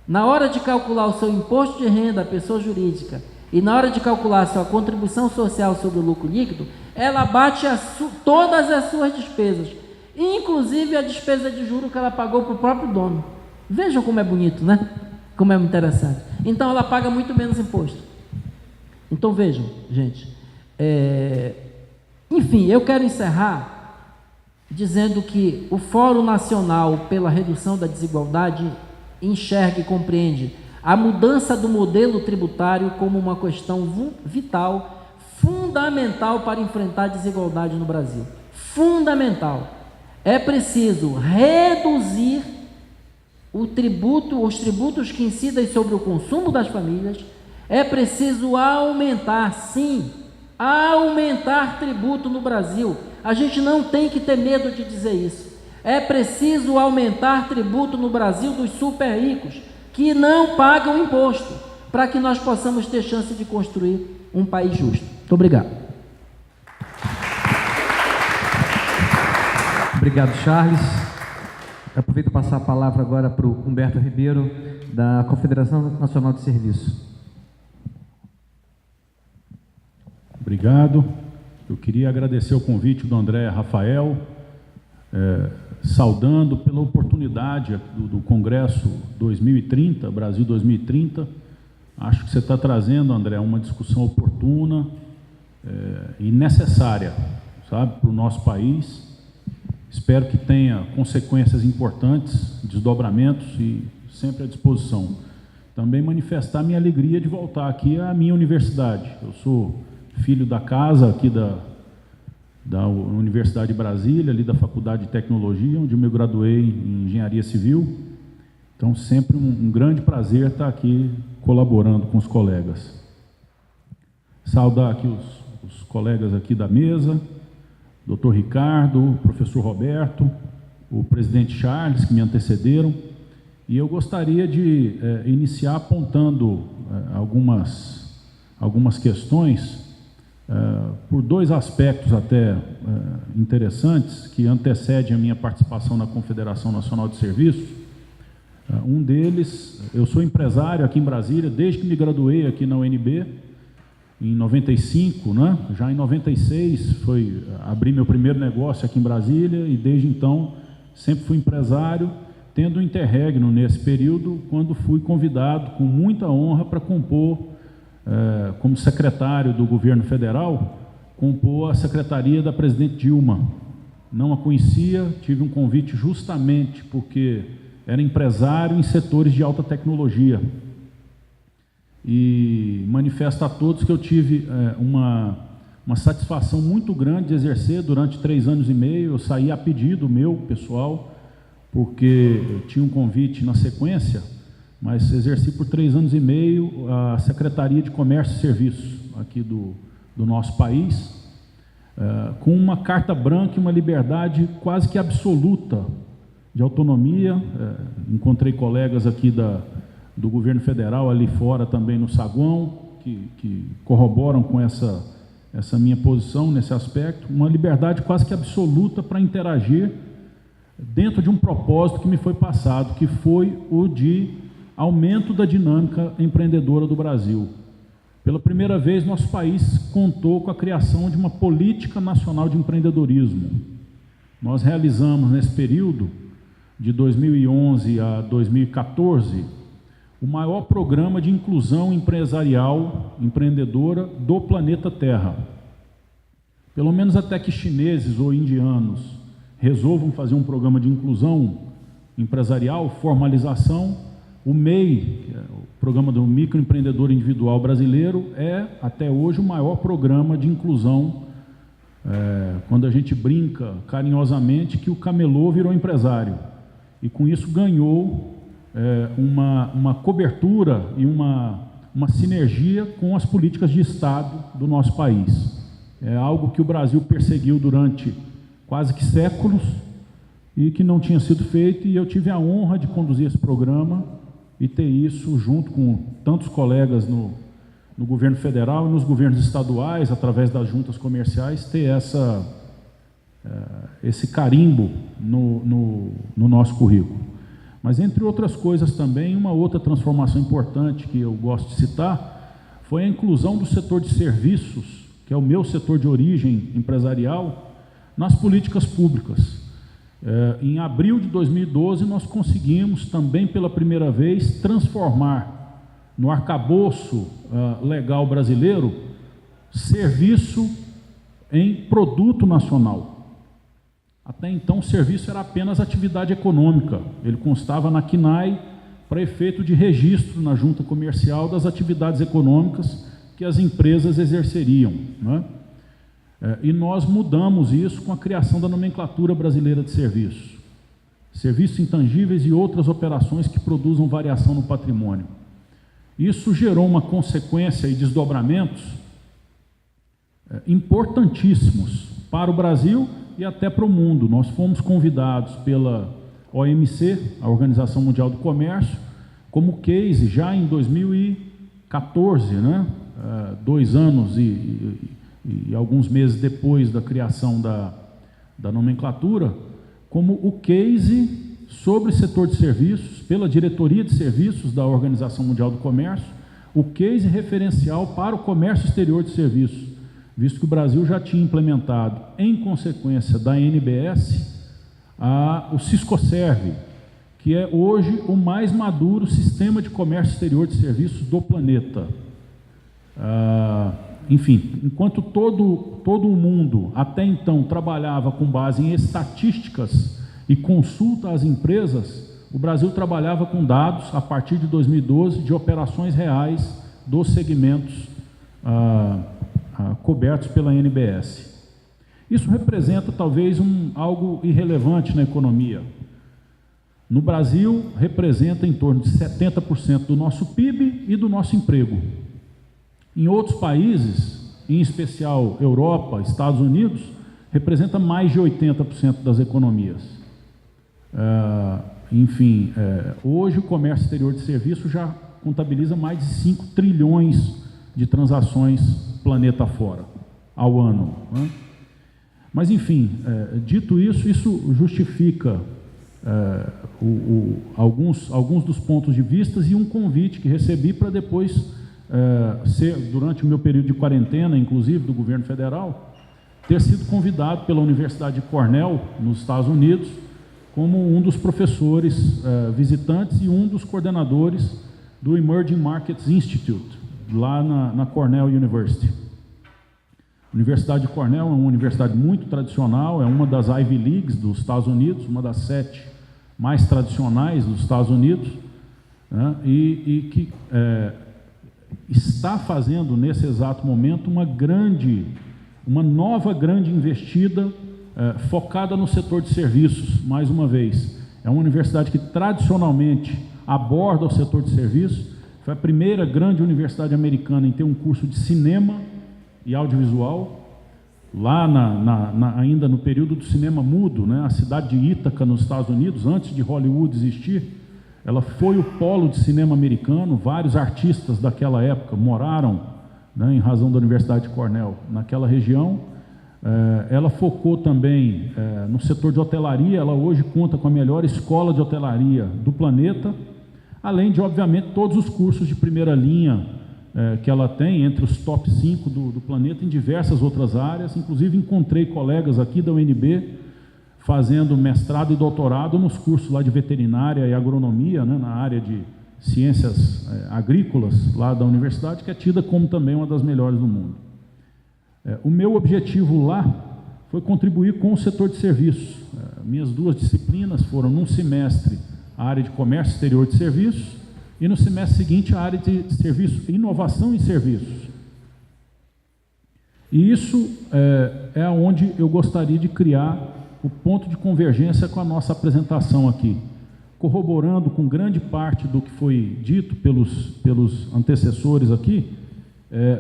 Na hora de calcular o seu imposto de renda, a pessoa jurídica, e na hora de calcular a sua contribuição social sobre o lucro líquido, ela abate todas as suas despesas, inclusive a despesa de juro que ela pagou para o próprio dono. Vejam como é bonito, né? Como é interessante. Então ela paga muito menos imposto. Então vejam, gente, enfim, eu quero encerrar dizendo que o Fórum Nacional pela Redução da Desigualdade enxerga e compreende a mudança do modelo tributário como uma questão vital, fundamental para enfrentar a desigualdade no Brasil. Fundamental. É preciso reduzir os tributos que incidem sobre o consumo das famílias. É preciso aumentar, sim, aumentar tributo no Brasil. A gente não tem que ter medo de dizer isso. É preciso aumentar tributo no Brasil dos super ricos, que não pagam imposto, para que nós possamos ter chance de construir um país justo. Muito obrigado. Obrigado, Charles. Eu aproveito para passar a palavra agora para o Humberto Ribeiro, da Confederação Nacional de Serviço. Obrigado. Eu queria agradecer o convite do André Rafael, saudando pela oportunidade do Congresso 2030, Brasil 2030. Acho que você está trazendo, André, uma discussão oportuna e necessária, sabe, para o nosso país. Espero que tenha consequências importantes, desdobramentos e sempre à disposição. Também manifestar minha alegria de voltar aqui à minha universidade. Eu sou filho da casa aqui da Universidade de Brasília, ali da Faculdade de Tecnologia, onde eu me graduei em Engenharia Civil. Então, sempre um grande prazer estar aqui colaborando com os colegas. Saudar aqui os colegas aqui da mesa, Dr. Ricardo, o professor Roberto, o presidente Charles, que me antecederam, e eu gostaria de iniciar apontando algumas questões por dois aspectos até interessantes que antecedem a minha participação na Confederação Nacional de Serviços. Um deles, eu sou empresário aqui em Brasília, desde que me graduei aqui na UNB, em 95, né? Já em 96 abri meu primeiro negócio aqui em Brasília e desde então sempre fui empresário, tendo um interregno nesse período, quando fui convidado com muita honra para compor, como secretário do governo federal, compor a secretaria da presidente Dilma, não a conhecia, tive um convite justamente porque era empresário em setores de alta tecnologia. E manifesto a todos que eu tive uma satisfação muito grande de exercer durante 3 anos e meio. Eu saí a pedido meu, pessoal, porque eu tinha um convite na sequência, mas exerci por 3 anos e meio a Secretaria de Comércio e Serviços aqui do nosso país, com uma carta branca e uma liberdade quase que absoluta de autonomia. Encontrei colegas aqui do governo federal ali fora também no saguão, que corroboram com essa minha posição nesse aspecto, uma liberdade quase que absoluta para interagir dentro de um propósito que me foi passado, que foi o de aumento da dinâmica empreendedora do Brasil. Pela primeira vez, nosso país contou com a criação de uma política nacional de empreendedorismo. Nós realizamos, nesse período, de 2011 a 2014, o maior programa de inclusão empresarial, empreendedora do planeta Terra. Pelo menos até que chineses ou indianos resolvam fazer um programa de inclusão empresarial, formalização, o MEI, que é o Programa do Microempreendedor Individual Brasileiro, é, até hoje, o maior programa de inclusão, quando a gente brinca carinhosamente que o camelô virou empresário. E com isso ganhou uma cobertura e uma sinergia com as políticas de Estado do nosso país. É algo que o Brasil perseguiu durante quase que séculos e que não tinha sido feito, e eu tive a honra de conduzir esse programa e ter isso junto com tantos colegas no governo federal e nos governos estaduais, através das juntas comerciais, ter esse carimbo no nosso currículo. Mas, entre outras coisas também, uma outra transformação importante que eu gosto de citar foi a inclusão do setor de serviços, que é o meu setor de origem empresarial, nas políticas públicas. Em abril de 2012, nós conseguimos também, pela primeira vez, transformar no arcabouço legal brasileiro serviço em produto nacional. Até então, o serviço era apenas atividade econômica. Ele constava na CNAE para efeito de registro na junta comercial das atividades econômicas que as empresas exerceriam, né? E nós mudamos isso com a criação da nomenclatura brasileira de serviços. Serviços intangíveis e outras operações que produzam variação no patrimônio. Isso gerou uma consequência e desdobramentos importantíssimos para o Brasil e até para o mundo. Nós fomos convidados pela OMC, a Organização Mundial do Comércio, como case já em 2014, né? 2 anos e alguns meses depois da criação da nomenclatura, como o case sobre setor de serviços, pela diretoria de serviços da Organização Mundial do Comércio, o case referencial para o comércio exterior de serviços, visto que o Brasil já tinha implementado, em consequência da NBS, o Ciscoserve, que é hoje o mais maduro sistema de comércio exterior de serviços do planeta. Enfim, enquanto todo o mundo até então trabalhava com base em estatísticas e consulta às empresas, o Brasil trabalhava com dados, a partir de 2012, de operações reais dos segmentos cobertos pela NBS. Isso representa talvez algo irrelevante na economia. No Brasil, representa em torno de 70% do nosso PIB e do nosso emprego. Em outros países, em especial Europa, Estados Unidos, representa mais de 80% das economias. Hoje o comércio exterior de serviço já contabiliza mais de 5 trilhões de transações planeta fora, ao ano, né? Mas, enfim, dito isso, isso justifica alguns dos pontos de vista e um convite que recebi para depois durante o meu período de quarentena, inclusive do governo federal, ter sido convidado pela Universidade de Cornell, nos Estados Unidos, como um dos professores visitantes e um dos coordenadores do Emerging Markets Institute, lá na Cornell University. A Universidade de Cornell é uma universidade muito tradicional, é uma das Ivy Leagues dos Estados Unidos, uma das 7 mais tradicionais dos Estados Unidos, né, e que está fazendo, nesse exato momento, uma nova grande investida focada no setor de serviços, mais uma vez. É uma universidade que tradicionalmente aborda o setor de serviços, foi a primeira grande universidade americana em ter um curso de cinema e audiovisual, lá ainda no período do cinema mudo, né, a cidade de Ítaca, nos Estados Unidos, antes de Hollywood existir, ela foi o polo de cinema americano. Vários artistas daquela época moraram, né, em razão da Universidade de Cornell, naquela região. Ela focou também no setor de hotelaria. Ela hoje conta com a melhor escola de hotelaria do planeta, além de, obviamente, todos os cursos de primeira linha que ela tem, entre os top 5 do planeta, em diversas outras áreas. Inclusive, encontrei colegas aqui da UNB fazendo mestrado e doutorado nos cursos lá de veterinária e agronomia, né, na área de ciências agrícolas lá da universidade, que é tida como também uma das melhores do mundo. O meu objetivo lá foi contribuir com o setor de serviços. Minhas 2 disciplinas foram, num semestre, a área de comércio exterior de serviços, e no semestre seguinte a área de serviços, inovação em serviços. E isso é onde eu gostaria de criar o ponto de convergência com a nossa apresentação aqui, corroborando com grande parte do que foi dito pelos antecessores aqui.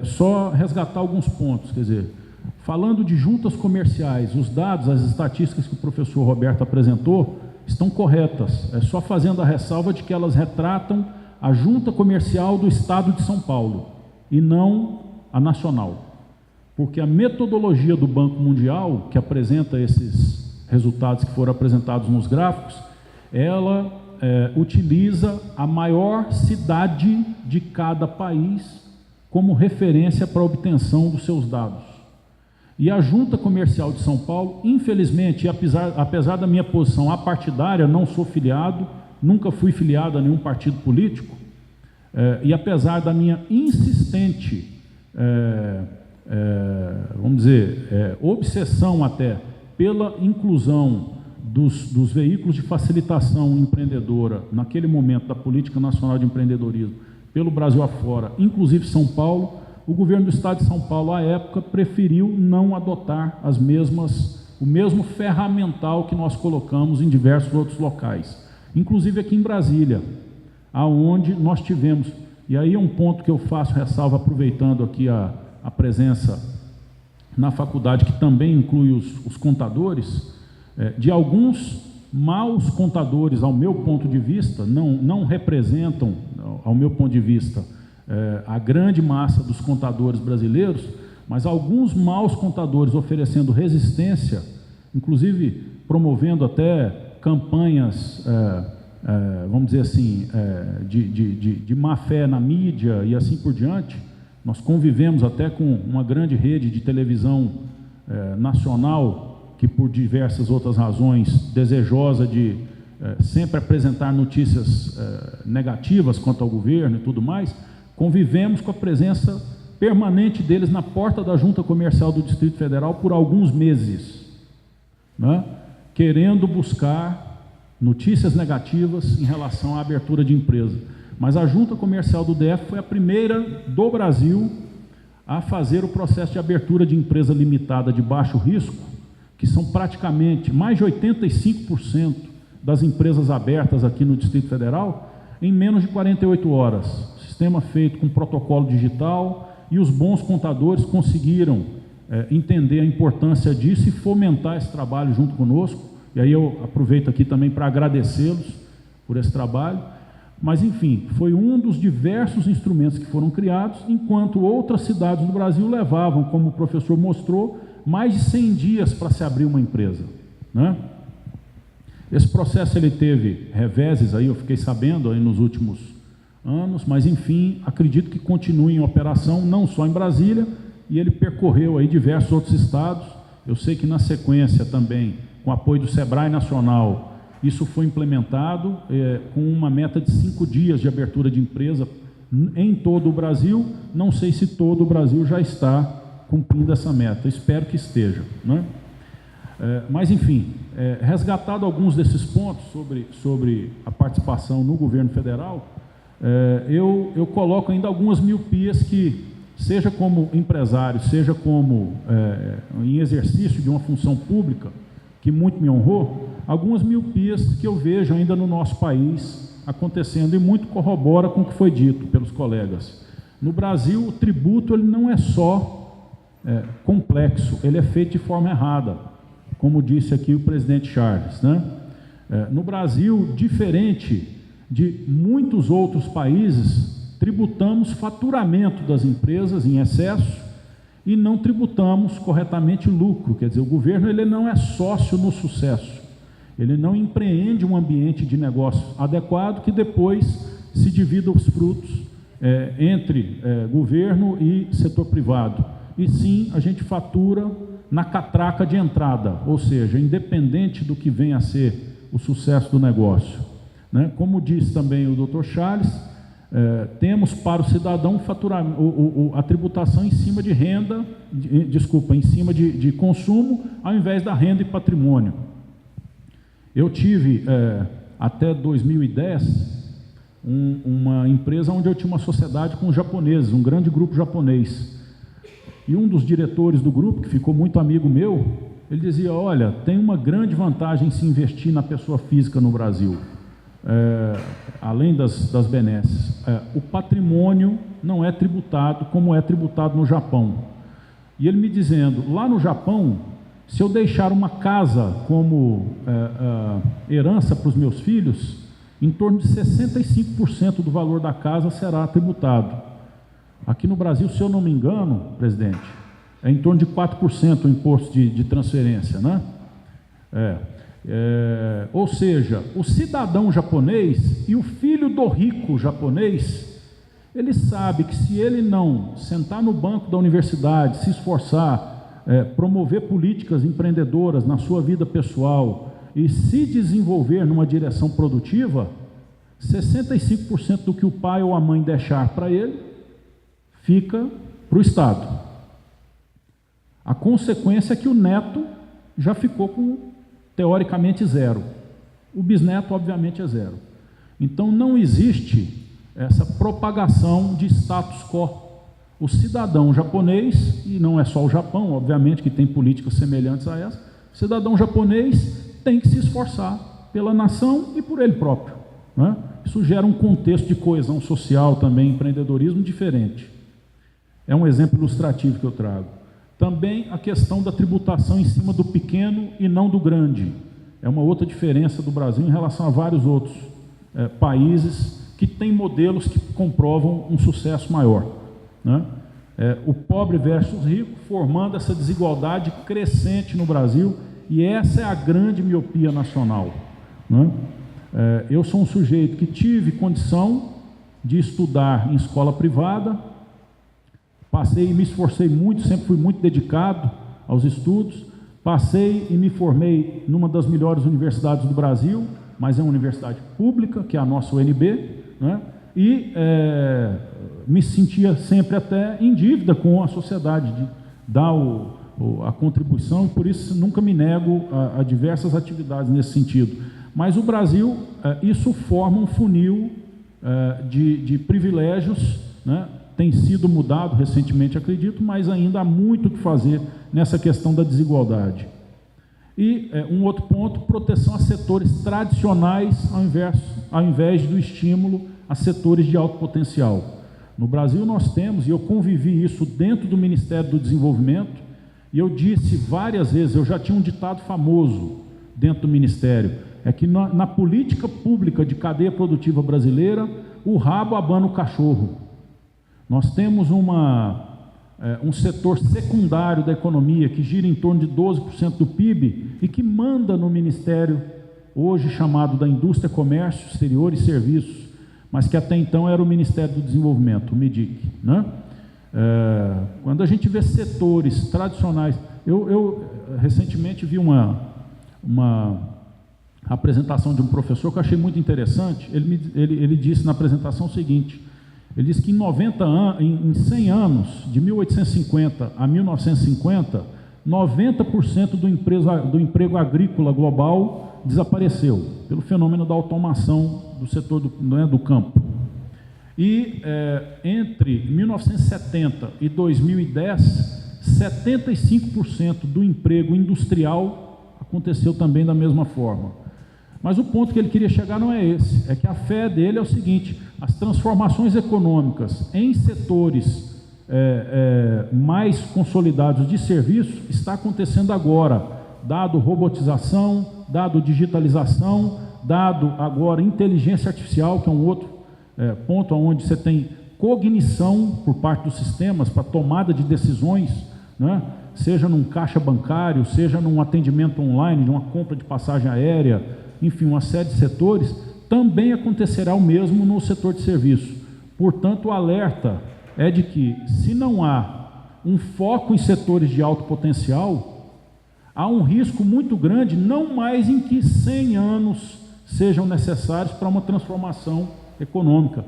Só resgatar alguns pontos, quer dizer, falando de juntas comerciais, os dados, as estatísticas que o professor Roberto apresentou estão corretas, é só fazendo a ressalva de que elas retratam a junta comercial do Estado de São Paulo e não a nacional, porque a metodologia do Banco Mundial, que apresenta esses resultados que foram apresentados nos gráficos, ela utiliza a maior cidade de cada país como referência para a obtenção dos seus dados. E a Junta Comercial de São Paulo, infelizmente, apesar da minha posição apartidária, não sou filiado, nunca fui filiado a nenhum partido político, e apesar da minha insistente, vamos dizer, obsessão até pela inclusão dos veículos de facilitação empreendedora, naquele momento da Política Nacional de Empreendedorismo, pelo Brasil afora, inclusive São Paulo, o governo do Estado de São Paulo, à época, preferiu não adotar o mesmo ferramental que nós colocamos em diversos outros locais, inclusive aqui em Brasília, aonde nós tivemos, e aí é um ponto que eu faço ressalva, aproveitando aqui a presença na faculdade, que também inclui os contadores, de alguns maus contadores, ao meu ponto de vista, não representam, ao meu ponto de vista, a grande massa dos contadores brasileiros, mas alguns maus contadores oferecendo resistência, inclusive promovendo até campanhas, vamos dizer assim, de má fé na mídia e assim por diante. Nós convivemos até com uma grande rede de televisão nacional que, por diversas outras razões, desejosa de sempre apresentar notícias negativas quanto ao governo e tudo mais, convivemos com a presença permanente deles na porta da Junta Comercial do Distrito Federal por alguns meses, né, querendo buscar notícias negativas em relação à abertura de empresa. Mas a Junta Comercial do DF foi a primeira do Brasil a fazer o processo de abertura de empresa limitada de baixo risco, que são praticamente mais de 85% das empresas abertas aqui no Distrito Federal, em menos de 48 horas. Sistema feito com protocolo digital, e os bons contadores conseguiram entender a importância disso e fomentar esse trabalho junto conosco. E aí eu aproveito aqui também para agradecê-los por esse trabalho. Mas, enfim, foi um dos diversos instrumentos que foram criados, enquanto outras cidades do Brasil levavam, como o professor mostrou, mais de 100 dias para se abrir uma empresa, né? Esse processo ele teve reveses, aí eu fiquei sabendo aí nos últimos anos, mas, enfim, acredito que continue em operação, não só em Brasília, e ele percorreu aí diversos outros estados. Eu sei que, na sequência também, com apoio do SEBRAE Nacional, isso foi implementado com uma meta de 5 dias de abertura de empresa em todo o Brasil. Não sei se todo o Brasil já está cumprindo essa meta. Espero que esteja, né? Mas, enfim, resgatado alguns desses pontos sobre a participação no governo federal, eu coloco ainda algumas miopias que, seja como empresário, seja como em exercício de uma função pública, que muito me honrou, algumas miopias que eu vejo ainda no nosso país acontecendo, e muito corrobora com o que foi dito pelos colegas. No Brasil, o tributo ele não é só complexo, ele é feito de forma errada, como disse aqui o presidente Charles, né? No Brasil, diferente de muitos outros países, tributamos faturamento das empresas em excesso e não tributamos corretamente lucro. Quer dizer, o governo ele não é sócio no sucesso, ele não empreende um ambiente de negócio adequado que depois se divida os frutos entre governo e setor privado. E sim, a gente fatura na catraca de entrada, ou seja, independente do que venha a ser o sucesso do negócio, né? Como disse também o Dr. Charles, temos para o cidadão a tributação em cima de renda, em cima de consumo, ao invés da renda e patrimônio. Eu tive, até 2010, uma empresa onde eu tinha uma sociedade com os japoneses, um grande grupo japonês. E um dos diretores do grupo, que ficou muito amigo meu, ele dizia: olha, tem uma grande vantagem em se investir na pessoa física no Brasil, além das benesses. O patrimônio não é tributado como é tributado no Japão. E ele me dizendo, lá no Japão, se eu deixar uma casa como herança para os meus filhos, em torno de 65% do valor da casa será tributado. Aqui no Brasil, se eu não me engano, presidente, é em torno de 4% o imposto de transferência, né? Ou seja, o cidadão japonês e o filho do rico japonês, ele sabe que se ele não sentar no banco da universidade, se esforçar, promover políticas empreendedoras na sua vida pessoal e se desenvolver numa direção produtiva, 65% do que o pai ou a mãe deixar para ele fica para o Estado. A consequência é que o neto já ficou com, teoricamente, zero. O bisneto, obviamente, é zero. Então, não existe essa propagação de status quo. O cidadão japonês, e não é só o Japão, obviamente, que tem políticas semelhantes a essa, o cidadão japonês tem que se esforçar pela nação e por ele próprio, né? Isso gera um contexto de coesão social também, empreendedorismo diferente. É um exemplo ilustrativo que eu trago. Também a questão da tributação em cima do pequeno e não do grande. É uma outra diferença do Brasil em relação a vários outros países que têm modelos que comprovam um sucesso maior, né? O pobre versus rico, formando essa desigualdade crescente no Brasil, e essa é a grande miopia nacional, né? Eu sou um sujeito que tive condição de estudar em escola privada, passei e me esforcei muito, sempre fui muito dedicado aos estudos, passei e me formei numa das melhores universidades do Brasil, mas é uma universidade pública, que é a nossa UNB, né? E me sentia sempre até em dívida com a sociedade, de dar a contribuição, e por isso nunca me nego a diversas atividades nesse sentido. Mas o Brasil, isso forma um funil de privilégios, né? Tem sido mudado recentemente, acredito, mas ainda há muito o que fazer nessa questão da desigualdade. E um outro ponto, proteção a setores tradicionais ao invés do estímulo a setores de alto potencial. No Brasil nós temos, e eu convivi isso dentro do Ministério do Desenvolvimento, e eu disse várias vezes, eu já tinha um ditado famoso dentro do Ministério, é que na política pública de cadeia produtiva brasileira, o rabo abana o cachorro. Nós temos um setor secundário da economia que gira em torno de 12% do PIB e que manda no Ministério, hoje chamado da Indústria, Comércio Exterior e Serviços, mas que até então era o Ministério do Desenvolvimento, o MIDIC, né? Quando a gente vê setores tradicionais, eu recentemente vi uma apresentação de um professor que eu achei muito interessante. Ele disse na apresentação o seguinte: Ele diz que em 100 anos, de 1850 a 1950, 90% do emprego agrícola global desapareceu, pelo fenômeno da automação do setor do campo. E entre 1970 e 2010, 75% do emprego industrial aconteceu também da mesma forma. Mas o ponto que ele queria chegar não é esse, é que a fé dele é o seguinte: as transformações econômicas em setores mais consolidados de serviço está acontecendo agora, dado robotização, dado digitalização, dado agora inteligência artificial, que é um outro ponto onde você tem cognição por parte dos sistemas para tomada de decisões, né? Seja num caixa bancário, seja num atendimento online, de uma compra de passagem aérea, enfim, uma série de setores. Também acontecerá o mesmo no setor de serviço. Portanto, o alerta é de que, se não há um foco em setores de alto potencial, há um risco muito grande, não mais em que 100 anos sejam necessários para uma transformação econômica.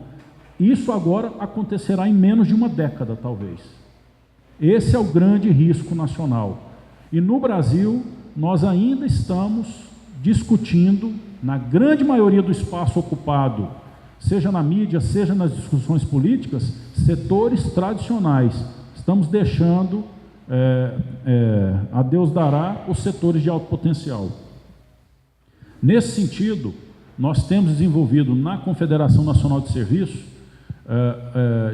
Isso agora acontecerá em menos de uma década, talvez. Esse é o grande risco nacional. E no Brasil, nós ainda estamos discutindo, na grande maioria do espaço ocupado, seja na mídia, seja nas discussões políticas, setores tradicionais. Estamos deixando, a Deus dará, os setores de alto potencial. Nesse sentido, nós temos desenvolvido na Confederação Nacional de Serviços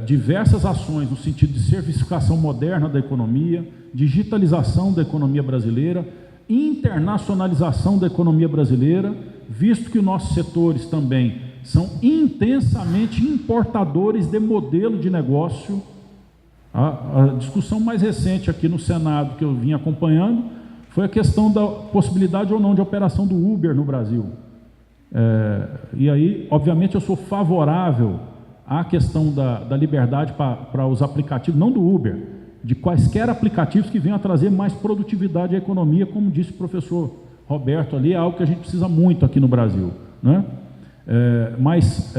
diversas ações no sentido de servicificação moderna da economia, digitalização da economia brasileira, internacionalização da economia brasileira, visto que os nossos setores também são intensamente importadores de modelo de negócio. A discussão mais recente aqui no Senado, que eu vim acompanhando, foi a questão da possibilidade ou não de operação do Uber no Brasil. E aí, obviamente, eu sou favorável à questão da liberdade para os aplicativos, não do Uber, de quaisquer aplicativos que venham a trazer mais produtividade à economia, como disse o professor Roberto ali, é algo que a gente precisa muito aqui no Brasil, né? Mas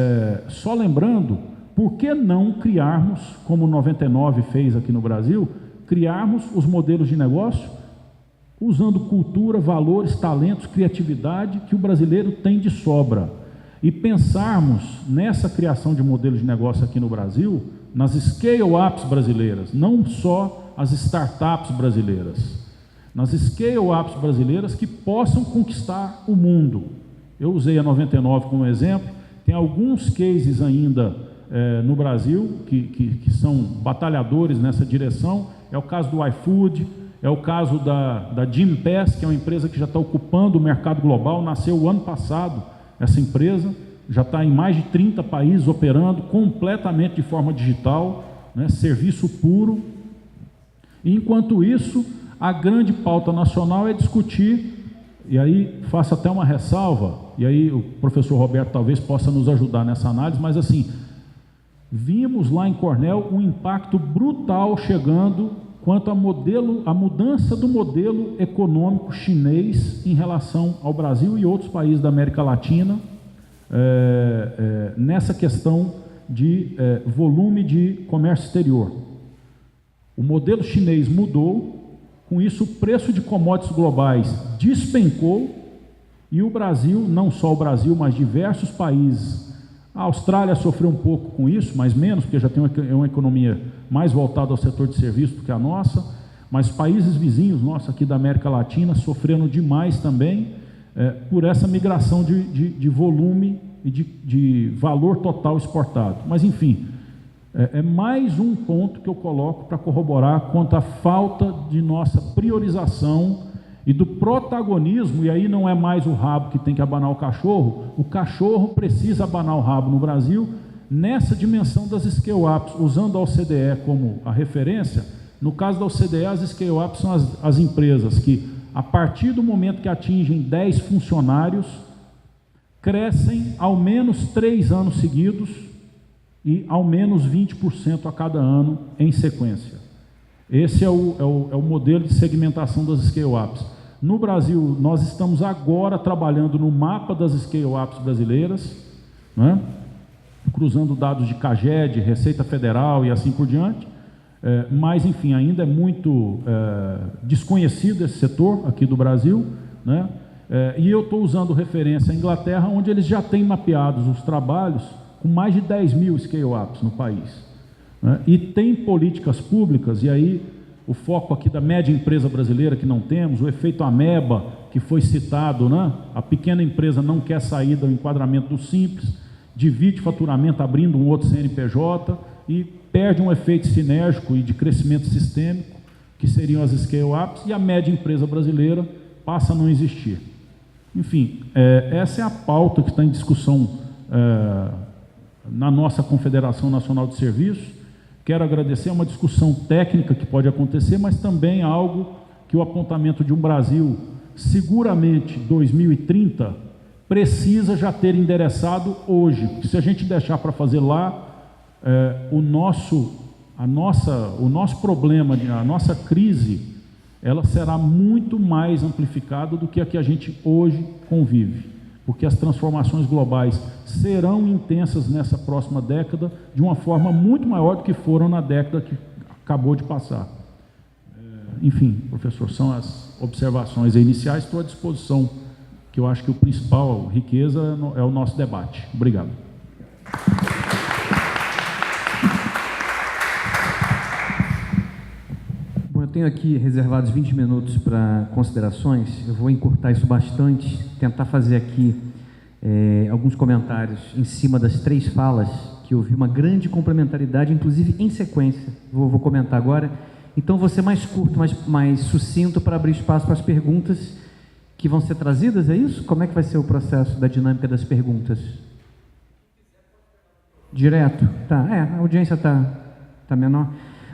só lembrando, por que não criarmos, como o 99 fez aqui no Brasil, criarmos os modelos de negócio usando cultura, valores, talentos, criatividade que o brasileiro tem de sobra, e pensarmos nessa criação de modelos de negócio aqui no Brasil, nas scale-ups brasileiras, não só as startups brasileiras, nas scale-ups brasileiras que possam conquistar o mundo. Eu usei a 99 como exemplo, tem alguns cases ainda no Brasil que são batalhadores nessa direção. É o caso do iFood, é o caso da Gympass, que é uma empresa que já está ocupando o mercado global, nasceu o ano passado essa empresa, já está em mais de 30 países operando completamente de forma digital, né, serviço puro. E, enquanto isso, a grande pauta nacional é discutir, e aí faço até uma ressalva, e aí o professor Roberto talvez possa nos ajudar nessa análise, mas assim, vimos lá em Cornell um impacto brutal chegando quanto a mudança do modelo econômico chinês em relação ao Brasil e outros países da América Latina, nessa questão de volume de comércio exterior. O modelo chinês mudou, com isso o preço de commodities globais despencou, e o Brasil, não só o Brasil, mas diversos países, a Austrália sofreu um pouco com isso, mas menos, porque já tem uma economia mais voltada ao setor de serviço do que a nossa, mas países vizinhos nossos aqui da América Latina sofreram demais também por essa migração de volume e de valor total exportado. Mas, enfim, é mais um ponto que eu coloco para corroborar quanto à falta de nossa priorização e do protagonismo, e aí não é mais o rabo que tem que abanar o cachorro precisa abanar o rabo no Brasil, nessa dimensão das scale-ups, usando a OCDE como a referência. No caso da OCDE, as scale-ups são as empresas que, a partir do momento que atingem 10 funcionários, crescem ao menos 3 anos seguidos e ao menos 20% a cada ano em sequência. Esse é o modelo de segmentação das scale-ups. No Brasil, nós estamos agora trabalhando no mapa das scale-ups brasileiras, né? cruzando dados de CAGED, Receita Federal e assim por diante. Mas, enfim, ainda é muito desconhecido esse setor aqui do Brasil, né? E eu estou usando referência à Inglaterra, onde eles já têm mapeados os trabalhos com mais de 10 mil scale-ups no país, né? E tem políticas públicas, e aí o foco aqui da média empresa brasileira que não temos, o efeito ameba, que foi citado, né? A pequena empresa não quer sair do enquadramento do simples, divide faturamento abrindo um outro CNPJ e perde um efeito sinérgico e de crescimento sistêmico, que seriam as scale-ups, e a média empresa brasileira passa a não existir. Enfim, essa é a pauta que está em discussão na nossa Confederação Nacional de Serviços. Quero agradecer, é uma discussão técnica que pode acontecer, mas também algo que o apontamento de um Brasil, seguramente 2030, precisa já ter endereçado hoje. Porque se a gente deixar para fazer lá, o nosso problema, a nossa crise, ela será muito mais amplificada do que a que a gente hoje convive, porque as transformações globais serão intensas nessa próxima década de uma forma muito maior do que foram na década que acabou de passar. Enfim, professor, são as observações iniciais, estou à disposição, que eu acho que o principal riqueza é o nosso debate. Obrigado. Bom, eu tenho aqui reservados 20 minutos para considerações, eu vou encurtar isso bastante, tentar fazer aqui alguns comentários em cima das 3 falas, que eu vi uma grande complementaridade, inclusive em sequência, vou comentar agora. Então, vou ser mais curto, mais sucinto, para abrir espaço para as perguntas que vão ser trazidas, é isso? Como é que vai ser o processo da dinâmica das perguntas? Direto? Tá, a audiência tá menor.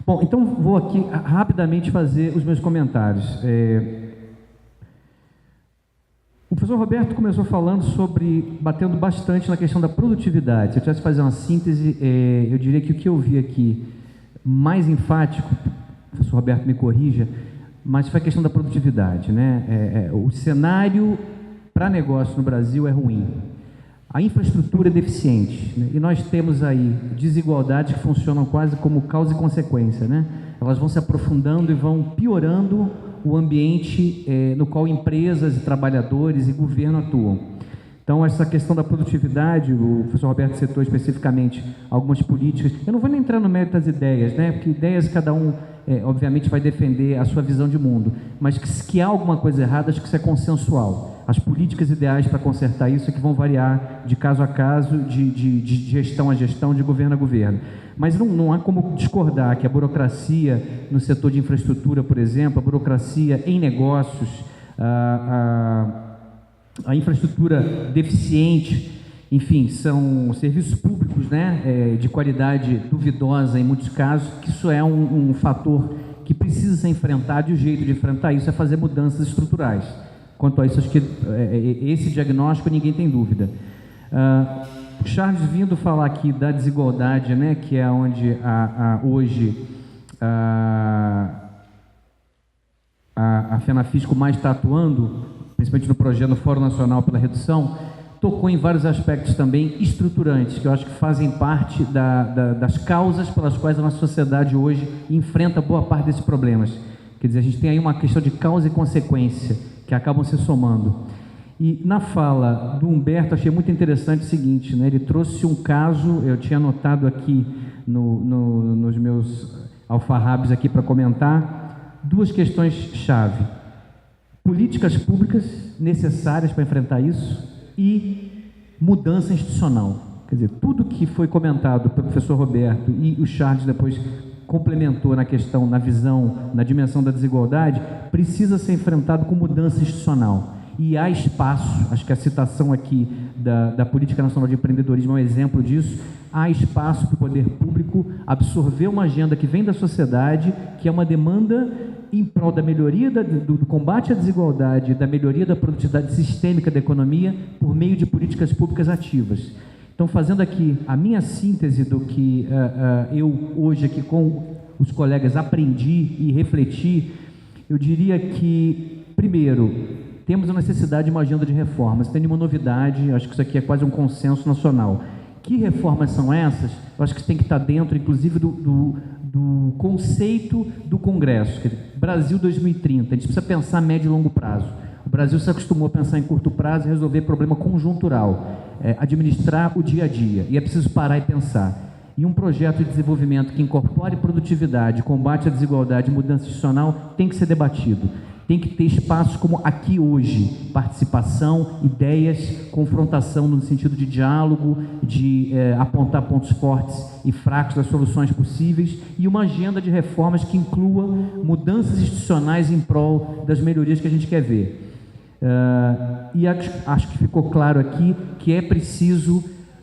Bom, então vou aqui rapidamente fazer os meus comentários. O professor Roberto começou falando batendo bastante na questão da produtividade. Se eu tivesse que fazer uma síntese, eu diria que o que eu vi aqui mais enfático, o professor Roberto me corrija, mas foi a questão da produtividade, né? O cenário para negócio no Brasil é ruim. A infraestrutura é deficiente, né? E nós temos aí desigualdades que funcionam quase como causa e consequência, né? Elas vão se aprofundando e vão piorando o ambiente no qual empresas e trabalhadores e governo atuam. Então, essa questão da produtividade, o professor Roberto citou especificamente algumas políticas. Eu não vou nem entrar no mérito das ideias, né? Porque ideias cada um, obviamente, vai defender a sua visão de mundo. Mas que há alguma coisa errada, acho que isso é consensual. As políticas ideais para consertar isso é que vão variar de caso a caso, de gestão a gestão, de governo a governo. Mas não há como discordar que a burocracia no setor de infraestrutura, por exemplo, a burocracia em negócios, a infraestrutura deficiente, enfim, são serviços públicos, né, de qualidade duvidosa em muitos casos, que isso é um fator que precisa ser enfrentado, e o jeito de enfrentar isso é fazer mudanças estruturais. Quanto a isso, acho que esse diagnóstico ninguém tem dúvida. Charles vindo falar aqui da desigualdade, né, que é onde hoje a FENAFISCO mais está atuando, principalmente no projeto no Fórum Nacional pela Redução, tocou em vários aspectos também estruturantes, que eu acho que fazem parte das causas pelas quais a nossa sociedade hoje enfrenta boa parte desses problemas. Quer dizer, a gente tem aí uma questão de causa e consequência, que acabam se somando. E na fala do Humberto, achei muito interessante o seguinte, né? Ele trouxe um caso, eu tinha anotado aqui nos meus alfarrábios aqui para comentar, 2 questões-chave. Políticas públicas necessárias para enfrentar isso e mudança institucional. Quer dizer, tudo que foi comentado pelo professor Roberto e o Charles depois complementou na questão, na visão, na dimensão da desigualdade, precisa ser enfrentado com mudança institucional. E há espaço, acho que a citação aqui da Política Nacional de Empreendedorismo é um exemplo disso, há espaço para o poder público absorver uma agenda que vem da sociedade, que é uma demanda em prol da melhoria do combate à desigualdade, da melhoria da produtividade sistêmica da economia, por meio de políticas públicas ativas. Então, fazendo aqui a minha síntese do que eu hoje aqui com os colegas aprendi e refleti, eu diria que, primeiro, temos a necessidade de uma agenda de reformas. Tem uma novidade, acho que isso aqui é quase um consenso nacional, Que reformas são essas? Eu acho que tem que estar dentro, inclusive, do conceito do Congresso. Quer dizer, Brasil 2030, a gente precisa pensar a médio e longo prazo. O Brasil se acostumou a pensar em curto prazo e resolver problema conjuntural, administrar o dia a dia, e é preciso parar e pensar. E um projeto de desenvolvimento que incorpore produtividade, combate à desigualdade e mudança institucional tem que ser debatido. Tem que ter espaços como aqui hoje, participação, ideias, confrontação no sentido de diálogo, de apontar pontos fortes e fracos das soluções possíveis, e uma agenda de reformas que inclua mudanças institucionais em prol das melhorias que a gente quer ver. E acho que ficou claro aqui que é preciso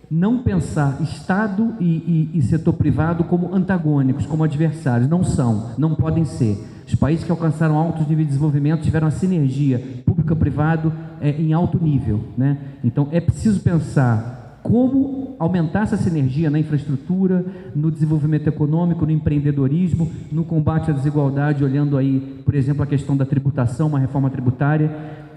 não pensar Estado e setor privado como antagônicos, como adversários. Não são, não podem ser. Os países que alcançaram altos níveis de desenvolvimento tiveram a sinergia público-privado em alto nível, né? Então, é preciso pensar como aumentar essa sinergia na infraestrutura, no desenvolvimento econômico, no empreendedorismo, no combate à desigualdade, olhando aí, por exemplo, a questão da tributação, uma reforma tributária.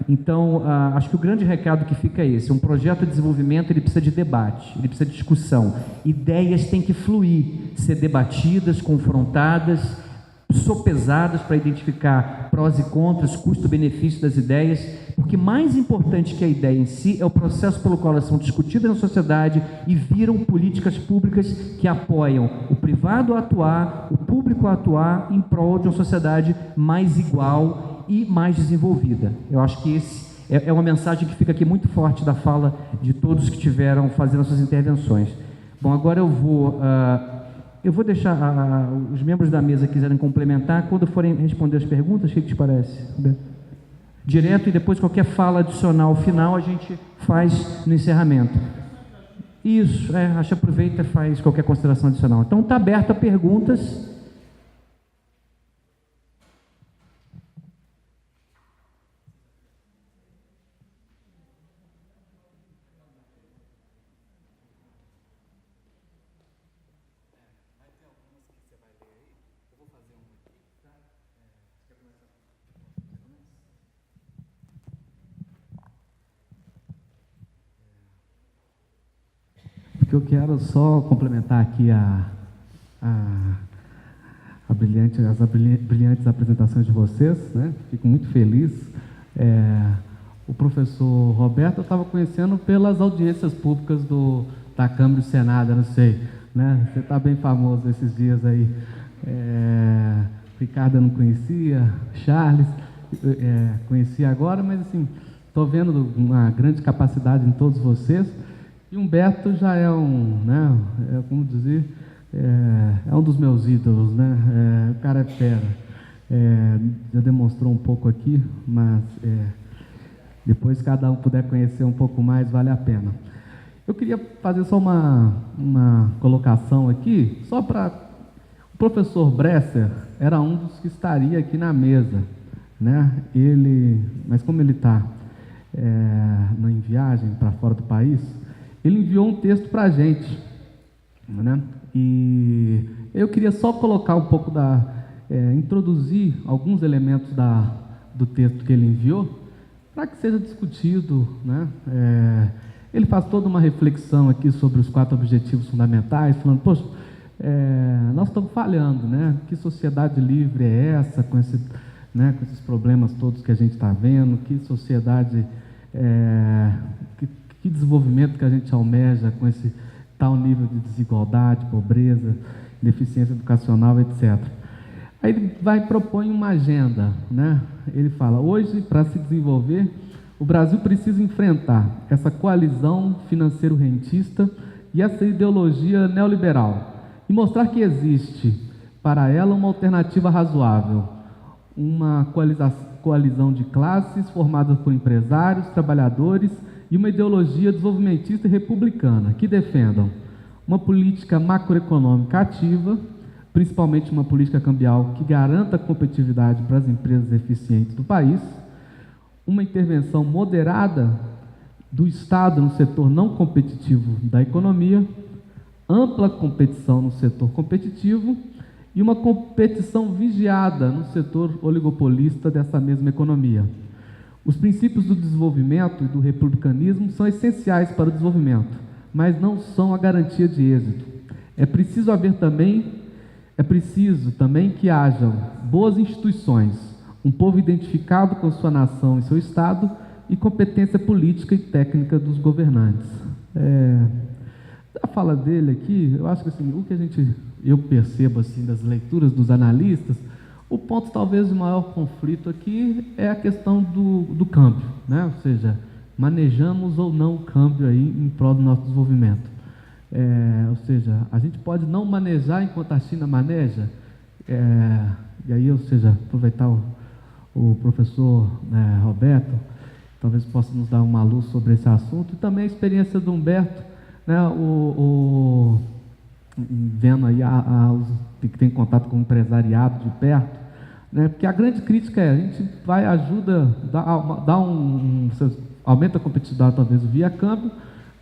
Então, acho que o grande recado que fica é esse: um projeto de desenvolvimento, ele precisa de debate, ele precisa de discussão. Ideias têm que fluir, ser debatidas, confrontadas, sopesadas para identificar prós e contras, custo-benefício das ideias, porque mais importante que a ideia em si é o processo pelo qual elas são discutidas na sociedade e viram políticas públicas que apoiam o privado a atuar, o público a atuar em prol de uma sociedade mais igual e mais desenvolvida. Eu acho que esse é uma mensagem que fica aqui muito forte da fala de todos que tiveram fazendo as suas intervenções. Bom, agora eu vou deixar os membros da mesa que quiserem complementar, quando forem responder as perguntas. O que te parece, Roberto? Direto, e depois qualquer fala adicional final a gente faz no encerramento. Isso, acho que aproveita e faz qualquer consideração adicional. Então está aberto a perguntas. Porque eu quero só complementar aqui as brilhantes apresentações de vocês, né? Fico muito feliz. O professor Roberto eu estava conhecendo pelas audiências públicas da Câmara e do Senado, eu não sei, né? Você está bem famoso esses dias aí. Ricardo eu não conhecia, Charles conhecia agora, mas assim, estou vendo uma grande capacidade em todos vocês. E Humberto já é como dizer, é um dos meus ídolos, né? O cara é fera. Já demonstrou um pouco aqui, mas depois cada um puder conhecer um pouco mais, vale a pena. Eu queria fazer só uma colocação aqui, só para... O professor Bresser era um dos que estaria aqui na mesa, né? Mas como ele está em viagem para fora do país, ele enviou um texto para a gente, né? E eu queria só colocar um pouco introduzir alguns elementos do texto que ele enviou, para que seja discutido, né? Ele faz toda uma reflexão aqui sobre os 4 objetivos fundamentais, falando, poxa, nós estamos falhando, né? Que sociedade livre é essa, com esses problemas todos que a gente está vendo, que sociedade... Que desenvolvimento que a gente almeja com esse tal nível de desigualdade, pobreza, deficiência educacional, etc. Aí ele propõe uma agenda, né? Ele fala, hoje, para se desenvolver, o Brasil precisa enfrentar essa coalizão financeiro-rentista e essa ideologia neoliberal e mostrar que existe para ela uma alternativa razoável, uma coalizão de classes formada por empresários, trabalhadores e uma ideologia desenvolvimentista e republicana que defendam uma política macroeconômica ativa, principalmente uma política cambial que garanta a competitividade para as empresas eficientes do país, uma intervenção moderada do Estado no setor não competitivo da economia, ampla competição no setor competitivo e uma competição vigiada no setor oligopolista dessa mesma economia. Os princípios do desenvolvimento e do republicanismo são essenciais para o desenvolvimento, mas não são a garantia de êxito. É preciso também que hajam boas instituições, um povo identificado com sua nação e seu Estado e competência política e técnica dos governantes. A fala dele aqui, eu acho que assim, o que eu percebo assim, das leituras dos analistas, o ponto talvez de maior conflito aqui é a questão do câmbio, né? Ou seja, manejamos ou não o câmbio aí em prol do nosso desenvolvimento. Ou seja, a gente pode não manejar enquanto a China maneja, e aí, ou seja, aproveitar o professor Roberto, talvez possa nos dar uma luz sobre esse assunto, e também a experiência do Humberto, né, vendo aí que tem contato com o empresariado de perto, né, porque a grande crítica a gente aumenta a competitividade talvez via câmbio,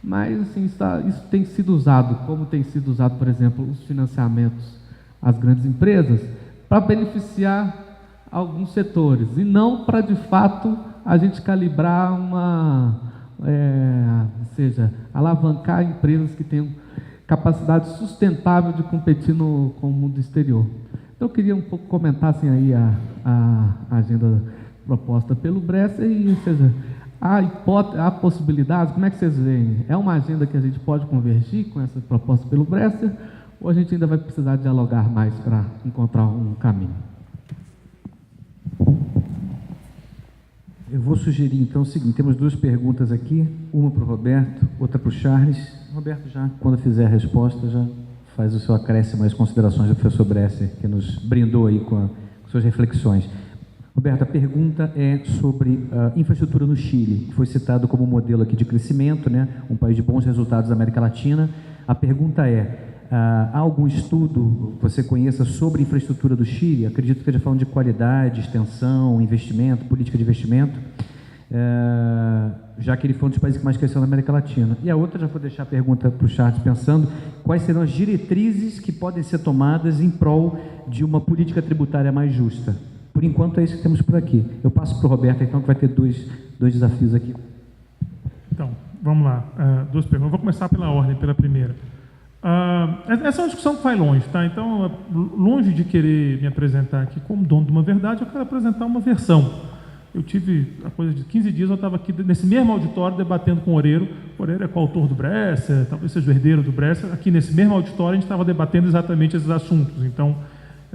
mas assim, isso tem sido usado, como tem sido usado, por exemplo, os financiamentos às grandes empresas, para beneficiar alguns setores, e não para, de fato, a gente calibrar ou seja, alavancar empresas que tenham capacidade sustentável de competir com o mundo exterior. Então, eu queria um pouco comentar assim, aí a agenda proposta pelo Bresser, e, ou seja, a possibilidade, como é que vocês veem? É uma agenda que a gente pode convergir com essa proposta pelo Bresser, ou a gente ainda vai precisar dialogar mais para encontrar um caminho? Eu vou sugerir, então, o seguinte: temos duas perguntas aqui, uma para o Roberto, outra para o Charles. Roberto, já, quando fizer a resposta, já faz o seu acréscimo às considerações do professor Bresser, que nos brindou aí com suas reflexões. Roberto, a pergunta é sobre a infraestrutura no Chile, que foi citado como modelo aqui de crescimento, né? Um país de bons resultados da América Latina. A pergunta é: há algum estudo que você conheça sobre infraestrutura do Chile? Acredito que esteja falando de qualidade, extensão, investimento, política de investimento, já que ele foi um dos países que mais cresceu na América Latina. E a outra, já vou deixar a pergunta para o Charles pensando, quais serão as diretrizes que podem ser tomadas em prol de uma política tributária mais justa? Por enquanto é isso que temos por aqui. Eu passo para o Roberto, então, que vai ter dois desafios aqui. Então, vamos lá. Duas perguntas. Eu vou começar pela ordem, pela primeira. Essa é uma discussão que vai longe, tá? Então, longe de querer me apresentar aqui como dono de uma verdade, eu quero apresentar uma versão. Eu tive, a coisa de 15 dias, eu estava aqui nesse mesmo auditório debatendo com o Oreiro. O Oreiro é coautor do Bresser, talvez seja o herdeiro do Bresser. Aqui nesse mesmo auditório a gente estava debatendo exatamente esses assuntos. Então,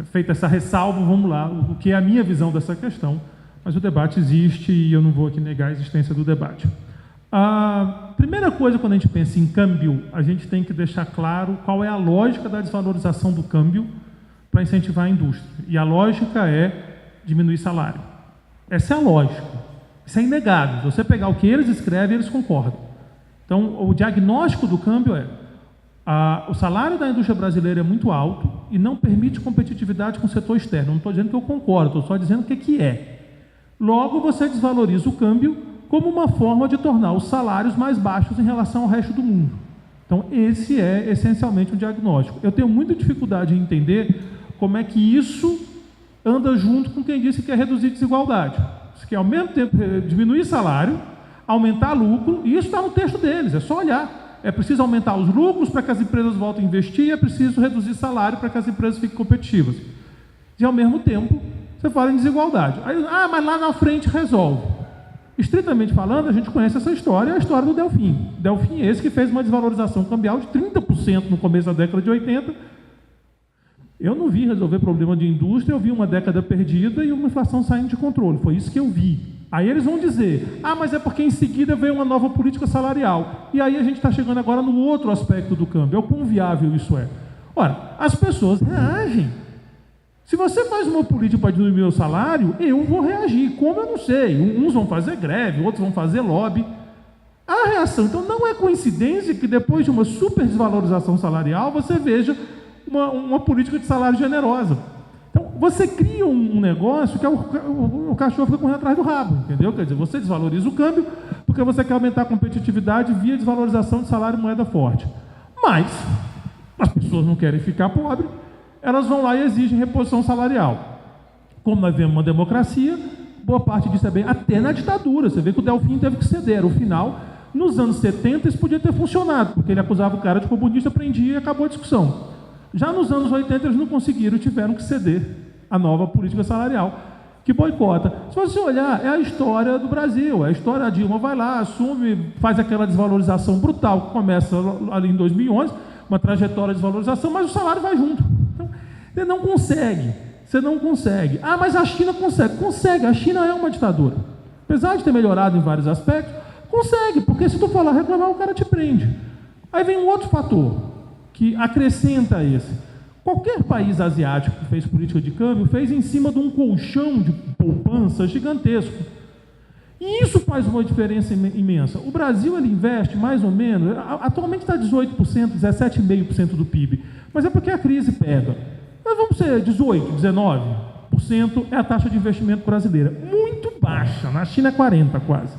feita essa ressalva, vamos lá, o que é a minha visão dessa questão, mas o debate existe e eu não vou aqui negar a existência do debate. A primeira coisa, quando a gente pensa em câmbio, a gente tem que deixar claro qual é a lógica da desvalorização do câmbio para incentivar a indústria. E a lógica é diminuir salário. Essa é a lógica. Isso é inegável. Se você pegar o que eles escrevem, eles concordam. Então, o diagnóstico do câmbio é: o salário da indústria brasileira é muito alto e não permite competitividade com o setor externo. Não estou dizendo que eu concordo, estou só dizendo o que é. Logo, você desvaloriza o câmbio como uma forma de tornar os salários mais baixos em relação ao resto do mundo. Então, esse é essencialmente um diagnóstico. Eu tenho muita dificuldade em entender como é que isso anda junto com quem disse que é reduzir desigualdade. Isso quer, ao mesmo tempo, diminuir salário, aumentar lucro, e isso está no texto deles, é só olhar. É preciso aumentar os lucros para que as empresas voltem a investir, é preciso reduzir salário para que as empresas fiquem competitivas. E, ao mesmo tempo, você fala em desigualdade. Aí, mas lá na frente resolve. Estritamente falando, a gente conhece essa história, é a história do Delfim. Delfim é esse que fez uma desvalorização cambial de 30% no começo da década de 80. Eu não vi resolver problema de indústria, eu vi uma década perdida e uma inflação saindo de controle. Foi isso que eu vi. Aí eles vão dizer: mas é porque em seguida veio uma nova política salarial. E aí a gente está chegando agora no outro aspecto do câmbio, é o quão viável isso é. Ora, as pessoas reagem. Se você faz uma política para diminuir o salário, eu vou reagir. Como eu não sei. Uns vão fazer greve, outros vão fazer lobby. A reação, então, não é coincidência que depois de uma super desvalorização salarial, você veja uma política de salário generosa. Então, você cria um negócio que o cachorro fica correndo atrás do rabo, entendeu? Quer dizer, você desvaloriza o câmbio porque você quer aumentar a competitividade via desvalorização de salário e moeda forte. Mas as pessoas não querem ficar pobres, elas vão lá e exigem reposição salarial. Como nós vemos uma democracia, boa parte disso é bem, até na ditadura. Você vê que o Delfim teve que ceder. No final, Nos anos 70 isso podia ter funcionado, porque ele acusava o cara de comunista, prendia e acabou a discussão. Já nos anos 80 eles não conseguiram, tiveram que ceder à nova política salarial, que boicota. Se você olhar, é a história do Brasil, é a história, a Dilma vai lá, assume, faz aquela desvalorização brutal, que começa ali em 2011, uma trajetória de desvalorização, mas o salário vai junto. Então, você não consegue. Ah, mas a China consegue. Consegue, a China é uma ditadura. Apesar de ter melhorado em vários aspectos, consegue, porque se tu for lá reclamar, o cara te prende. Aí vem um outro fator, que acrescenta esse. Qualquer país asiático que fez política de câmbio fez em cima de um colchão de poupança gigantesco. E isso faz uma diferença imensa. O Brasil ele investe mais ou menos, atualmente está 18%, 17,5% do PIB, mas é porque a crise pega. Mas vamos ser 18%, 19% é a taxa de investimento brasileira. Muito baixa, na China é 40% quase.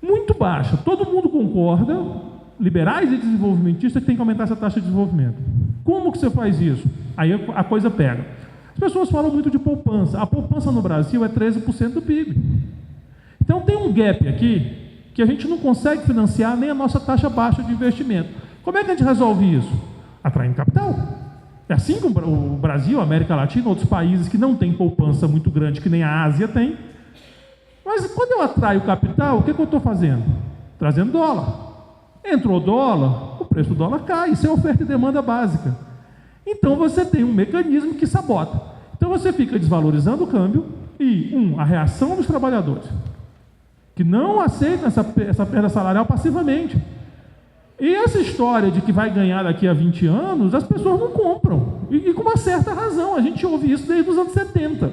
Muito baixa. Todo mundo concorda, liberais e desenvolvimentistas, que tem que aumentar essa taxa de desenvolvimento. Como que você faz isso? Aí a coisa pega. As pessoas falam muito de poupança. A poupança no Brasil é 13% do PIB. Então tem um gap aqui que a gente não consegue financiar nem a nossa taxa baixa de investimento. Como é que a gente resolve isso? Atraindo capital. É assim que o Brasil, a América Latina, outros países que não têm poupança muito grande, que nem a Ásia tem. Mas quando eu atraio capital, o que eu estou fazendo? Trazendo dólar. Entrou dólar, o preço do dólar cai, isso é oferta e demanda básica. Então você tem um mecanismo que sabota. Então você fica desvalorizando o câmbio e, a reação dos trabalhadores, que não aceitam essa perda salarial passivamente. E essa história de que vai ganhar daqui a 20 anos, as pessoas não compram. E com uma certa razão, a gente ouve isso desde os anos 70.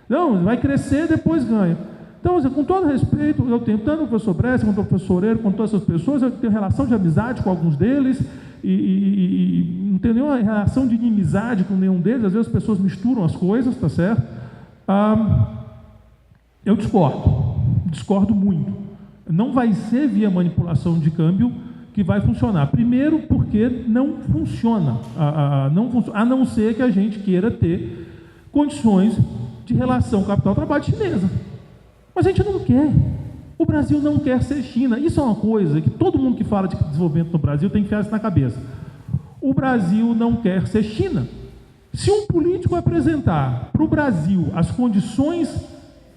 Não, vai crescer, depois ganha. Então, com todo respeito, eu tenho tanto o professor Bresser, quanto o professor Oreiro, com todas essas pessoas, eu tenho relação de amizade com alguns deles, e não tenho nenhuma relação de inimizade com nenhum deles, às vezes as pessoas misturam as coisas, tá certo? Eu discordo muito. Não vai ser via manipulação de câmbio que vai funcionar. Primeiro, porque não funciona, a não ser que a gente queira ter condições de relação capital-trabalho chinesa. Mas a gente não quer. O Brasil não quer ser China. Isso é uma coisa que todo mundo que fala de desenvolvimento no Brasil tem que enfiar isso na cabeça. O Brasil não quer ser China. Se um político apresentar para o Brasil as condições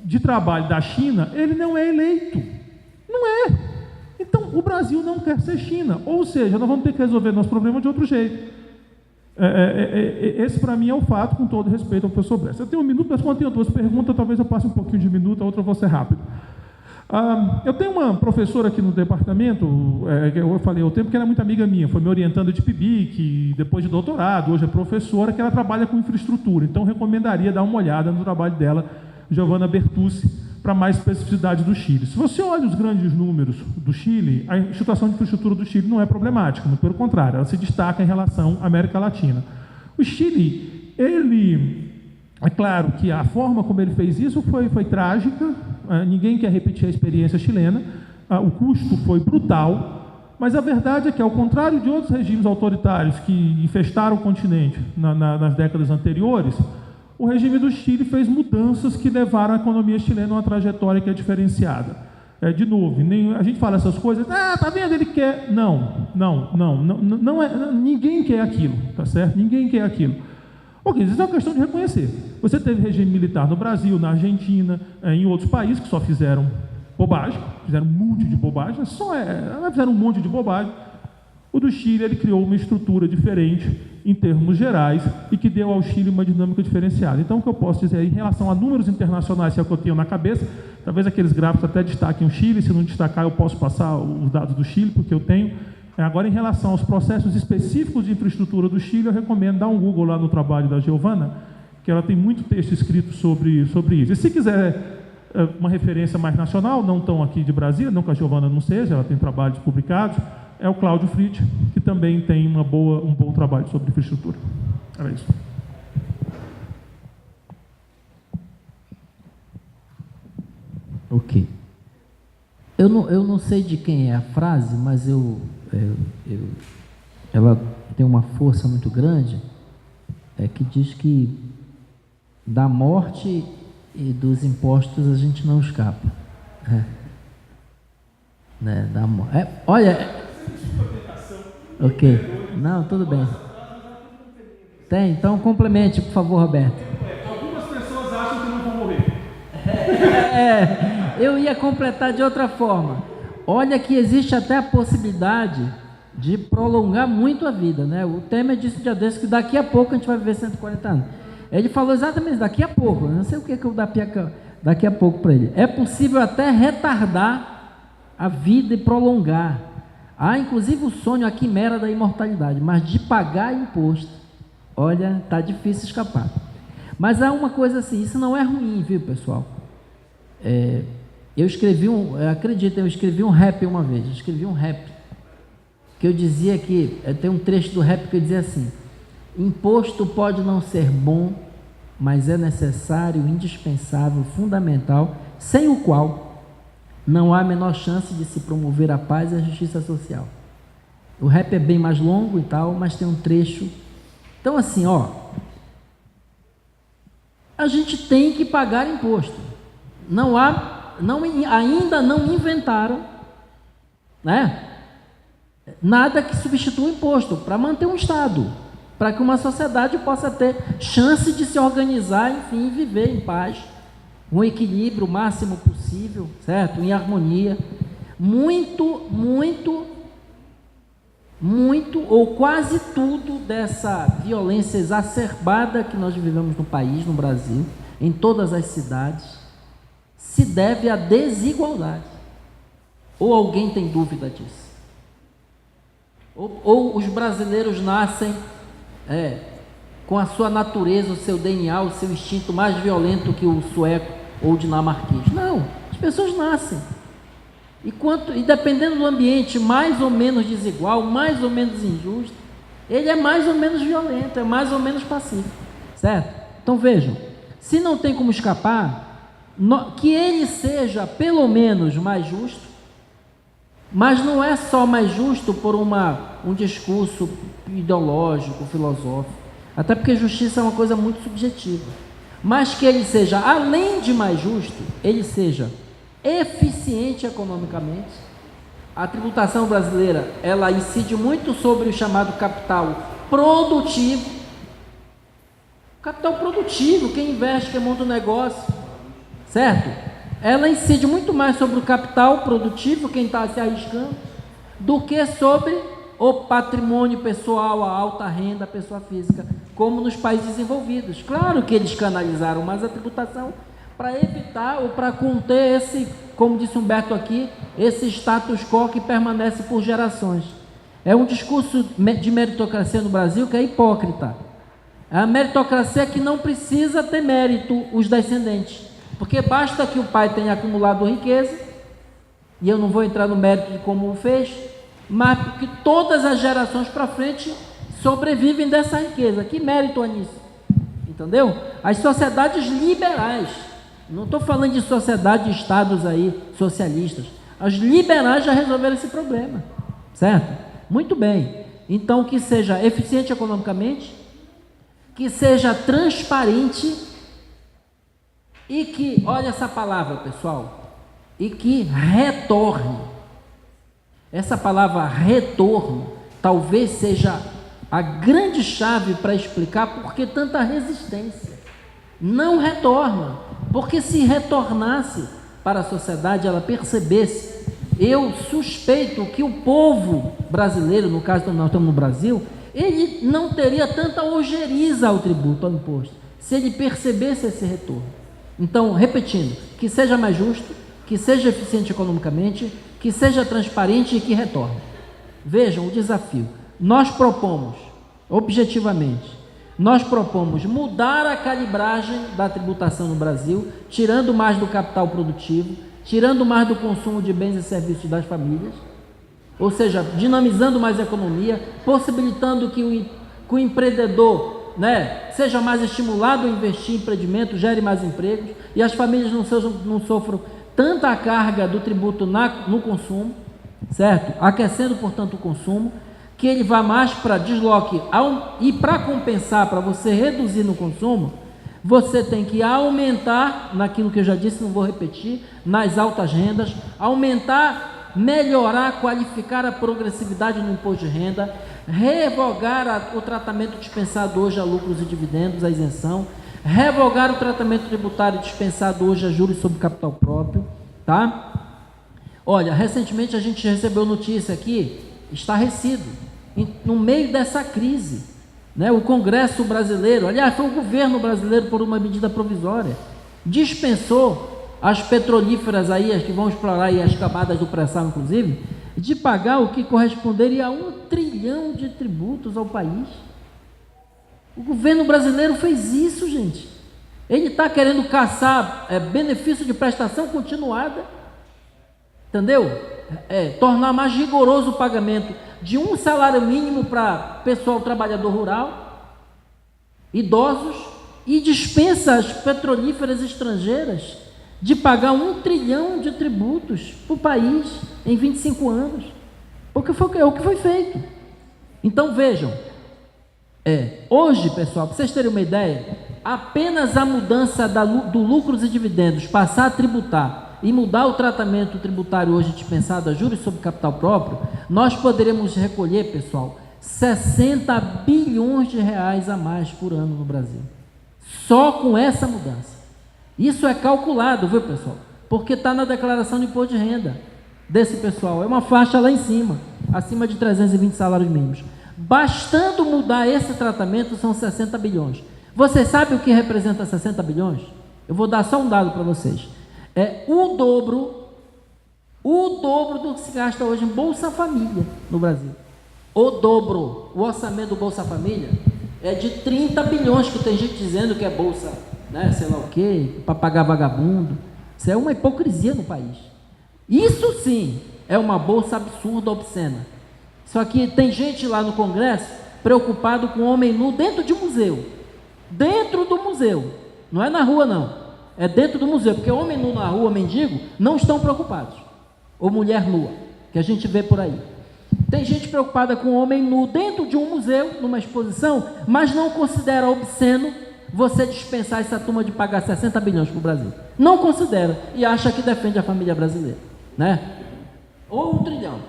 de trabalho da China, ele não é eleito. Não é. Então, o Brasil não quer ser China. Ou seja, nós vamos ter que resolver nosso problema de outro jeito. Esse, para mim, é o fato, com todo respeito ao professor Bresser. Eu tenho 1 minuto, mas quando eu tenho 2 perguntas, talvez eu passe um pouquinho de minuto, a outra eu vou ser rápido. Eu tenho uma professora aqui no departamento, eu falei ao tempo que ela é muito amiga minha, foi me orientando de PIBIC, depois de doutorado, hoje é professora, que ela trabalha com infraestrutura, então recomendaria dar uma olhada no trabalho dela, Giovanna Bertucci, para mais especificidade do Chile. Se você olha os grandes números do Chile, a situação de infraestrutura do Chile não é problemática, muito pelo contrário, ela se destaca em relação à América Latina. O Chile, é claro que a forma como ele fez isso foi trágica, ninguém quer repetir a experiência chilena, o custo foi brutal, mas a verdade é que, ao contrário de outros regimes autoritários que infestaram o continente nas décadas anteriores, o regime do Chile fez mudanças que levaram a economia chilena a uma trajetória que é diferenciada. De novo, a gente fala essas coisas, tá vendo, ele quer... Não é, ninguém quer aquilo, tá certo? Ninguém quer aquilo. Ok, isso é uma questão de reconhecer. Você teve regime militar no Brasil, na Argentina, em outros países que só fizeram bobagem, fizeram um monte de bobagem, fizeram um monte de bobagem. O do Chile, ele criou uma estrutura diferente em termos gerais e que deu ao Chile uma dinâmica diferenciada. Então, o que eu posso dizer em relação a números internacionais, se é o que eu tenho na cabeça, talvez aqueles gráficos até destaquem o Chile, se não destacar eu posso passar os dados do Chile, porque eu tenho. Agora, em relação aos processos específicos de infraestrutura do Chile, eu recomendo dar um Google lá no trabalho da Giovanna, que ela tem muito texto escrito sobre isso. E se quiser uma referência mais nacional, não tão aqui de Brasília, não que a Giovanna não seja, ela tem trabalhos publicados, é o Cláudio Fritz, que também tem um bom trabalho sobre infraestrutura. Era isso. Ok. Eu não sei de quem é a frase, mas ela tem uma força muito grande, que diz que da morte e dos impostos a gente não escapa. né, olha, ok, não, tudo bem. Tem, então complemente, por favor, Roberto. Algumas pessoas acham que não vão morrer. Eu ia completar de outra forma. Olha que existe até a possibilidade de prolongar muito a vida, né? O Temer disse um dia desse que daqui a pouco a gente vai viver 140 anos. Ele falou exatamente daqui a pouco, eu não sei o que eu daqui a pouco para ele. É possível até retardar a vida e prolongar. Há inclusive o sonho, a quimera da imortalidade, mas de pagar imposto, olha, tá difícil escapar. Mas há uma coisa assim, isso não é ruim, viu, pessoal? Eu escrevi um rap uma vez, que eu dizia que, tem um trecho do rap que eu dizia assim: imposto pode não ser bom, mas é necessário, indispensável, fundamental, sem o qual não há a menor chance de se promover a paz e a justiça social. O rap é bem mais longo e tal, mas tem um trecho. Então assim, a gente tem que pagar imposto. Ainda não inventaram, né, nada que substitua o imposto para manter um Estado, para que uma sociedade possa ter chance de se organizar, enfim, viver em paz, um equilíbrio o máximo possível, certo? Em harmonia. Muito ou quase tudo dessa violência exacerbada que nós vivemos no país, no Brasil, em todas as cidades, se deve à desigualdade. Ou alguém tem dúvida disso? Ou os brasileiros nascem com a sua natureza, o seu DNA, o seu instinto mais violento que o sueco ou o dinamarquês? Não, as pessoas nascem. E dependendo do ambiente mais ou menos desigual, mais ou menos injusto, ele é mais ou menos violento, é mais ou menos pacífico, certo? Então vejam, se não tem como escapar, que ele seja pelo menos mais justo, mas não é só mais justo por um discurso ideológico, filosófico, até porque justiça é uma coisa muito subjetiva, mas que ele seja, além de mais justo, ele seja eficiente economicamente. A tributação brasileira, ela incide muito sobre o chamado capital produtivo. Capital produtivo, quem investe, quem monta um negócio, certo? Ela incide muito mais sobre o capital produtivo, quem está se arriscando, do que sobre o patrimônio pessoal, a alta renda, a pessoa física, como nos países desenvolvidos. Claro que eles canalizaram mais a tributação para evitar ou para conter esse, como disse Humberto aqui, esse status quo que permanece por gerações. É um discurso de meritocracia no Brasil que é hipócrita. A meritocracia que não precisa ter mérito os descendentes, porque basta que o pai tenha acumulado riqueza, e eu não vou entrar no mérito de como o fez, mas que todas as gerações para frente sobrevivem dessa riqueza. Que mérito há nisso? Entendeu? As sociedades liberais, não estou falando de sociedade de estados aí socialistas, as liberais já resolveram esse problema, certo? Muito bem. Então, que seja eficiente economicamente, que seja transparente e que, olha essa palavra, pessoal, e que retorne. Essa palavra retorno talvez seja a grande chave para explicar por que tanta resistência. Não retorna, porque se retornasse para a sociedade, ela percebesse, eu suspeito que o povo brasileiro, no caso nós estamos no Brasil, ele não teria tanta ojeriza ao tributo, ao imposto, se ele percebesse esse retorno. Então, repetindo, que seja mais justo, que seja eficiente economicamente, que seja transparente e que retorne. Vejam o desafio. Nós propomos, objetivamente, mudar a calibragem da tributação no Brasil, tirando mais do capital produtivo, tirando mais do consumo de bens e serviços das famílias, ou seja, dinamizando mais a economia, possibilitando que o empreendedor, né, seja mais estimulado a investir em empreendimento, gere mais empregos, e as famílias não sofram tanta carga do tributo no consumo, certo? Aquecendo, portanto, o consumo, que ele vá mais para desloque, e para compensar, para você reduzir no consumo, você tem que aumentar, naquilo que eu já disse, não vou repetir, nas altas rendas, aumentar melhorar, qualificar a progressividade no imposto de renda, revogar o tratamento dispensado hoje a lucros e dividendos, a isenção, revogar o tratamento tributário dispensado hoje a juros sobre capital próprio, tá? Olha, recentemente a gente recebeu notícia aqui, estarrecido, no meio dessa crise, né? O Congresso brasileiro, aliás, foi o governo brasileiro, por uma medida provisória, dispensou as petrolíferas aí, as que vão explorar aí as camadas do pré-sal, inclusive, de pagar o que corresponderia a 1 trilhão de tributos ao país. O governo brasileiro fez isso, gente. Ele está querendo caçar benefício de prestação continuada, entendeu? Tornar mais rigoroso o pagamento de um salário mínimo para pessoal trabalhador rural, idosos, e dispensa as petrolíferas estrangeiras de pagar 1 trilhão de tributos para o país em 25 anos, porque é o que foi feito. Então vejam, hoje, pessoal, para vocês terem uma ideia, apenas a mudança do lucros e dividendos, passar a tributar e mudar o tratamento tributário hoje dispensado a juros sobre capital próprio, nós poderemos recolher, pessoal, 60 bilhões de reais a mais por ano no Brasil, só com essa mudança. Isso é calculado, viu, pessoal? Porque está na declaração de imposto de renda desse pessoal. É uma faixa lá em cima, acima de 320 salários mínimos. Bastando mudar esse tratamento, são 60 bilhões. Você sabe o que representa 60 bilhões? Eu vou dar só um dado para vocês. É o dobro do que se gasta hoje em Bolsa Família no Brasil. O dobro. O orçamento do Bolsa Família é de 30 bilhões, que tem gente dizendo que é Bolsa, né, sei lá o quê, para pagar vagabundo. Isso é uma hipocrisia no país. Isso sim é uma bolsa absurda, obscena. Só que tem gente lá no Congresso preocupado com homem nu dentro de um museu. Dentro do museu. Não é na rua, não. É dentro do museu, porque homem nu na rua, mendigo, não estão preocupados. Ou mulher nua, que a gente vê por aí. Tem gente preocupada com homem nu dentro de um museu, numa exposição, mas não considera obsceno você dispensar essa turma de pagar 60 bilhões para o Brasil. Não considera e acha que defende a família brasileira, né? Ou 1 trilhão.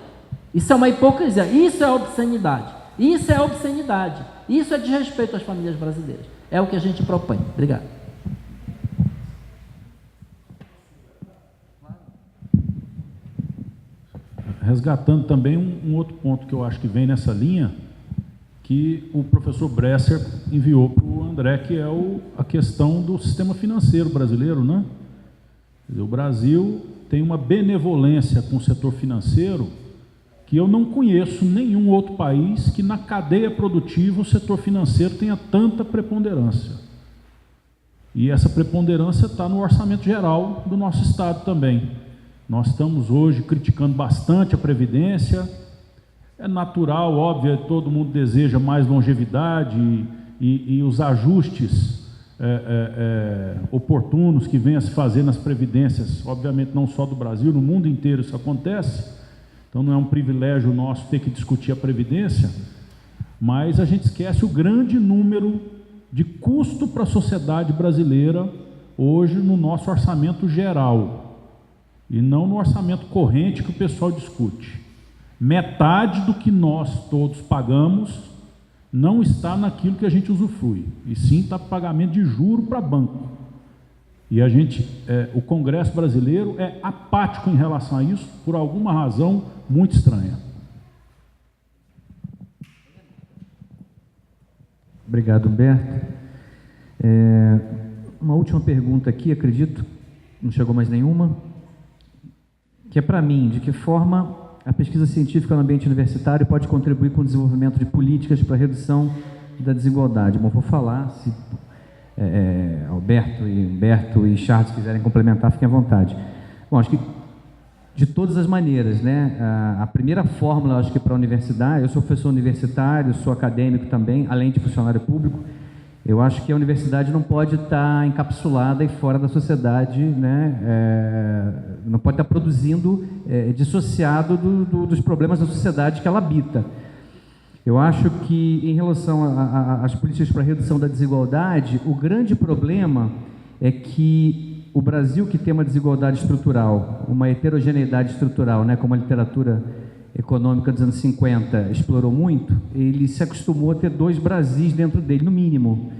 Isso é uma hipocrisia, isso é obscenidade. Isso é obscenidade. Isso é desrespeito às famílias brasileiras. É o que a gente propõe. Obrigado. Resgatando também um outro ponto que eu acho que vem nessa linha, que o professor Bresser enviou para o André, que é a questão do sistema financeiro brasileiro, né? O Brasil tem uma benevolência com o setor financeiro que eu não conheço nenhum outro país que na cadeia produtiva o setor financeiro tenha tanta preponderância. E essa preponderância está no orçamento geral do nosso Estado também. Nós estamos hoje criticando bastante a Previdência. É natural, óbvio, todo mundo deseja mais longevidade e os ajustes oportunos que venham a se fazer nas previdências, obviamente não só do Brasil, no mundo inteiro isso acontece. Então não é um privilégio nosso ter que discutir a Previdência, mas a gente esquece o grande número de custo para a sociedade brasileira hoje no nosso orçamento geral, e não no orçamento corrente que o pessoal discute. Metade do que nós todos pagamos não está naquilo que a gente usufrui, e sim está pagamento de juro para banco. E a gente, o Congresso brasileiro é apático em relação a isso, por alguma razão muito estranha. Obrigado, Humberto. Uma última pergunta aqui, acredito, não chegou mais nenhuma, que é para mim: de que forma a pesquisa científica no ambiente universitário pode contribuir com o desenvolvimento de políticas para a redução da desigualdade? Bom, vou falar, se Alberto e Humberto e Charles quiserem complementar, fiquem à vontade. Bom, acho que de todas as maneiras, né? A primeira fórmula, acho que para a universidade, eu sou professor universitário, sou acadêmico também, além de funcionário público. Eu acho que a universidade não pode estar encapsulada e fora da sociedade, né? Não pode estar produzindo dissociado dos problemas da sociedade que ela habita. Eu acho que, em relação às políticas para a redução da desigualdade, o grande problema é que o Brasil, que tem uma desigualdade estrutural, uma heterogeneidade estrutural, né, como a literatura econômica dos anos 50 explorou muito, ele se acostumou a ter 2 Brasis dentro dele, no mínimo.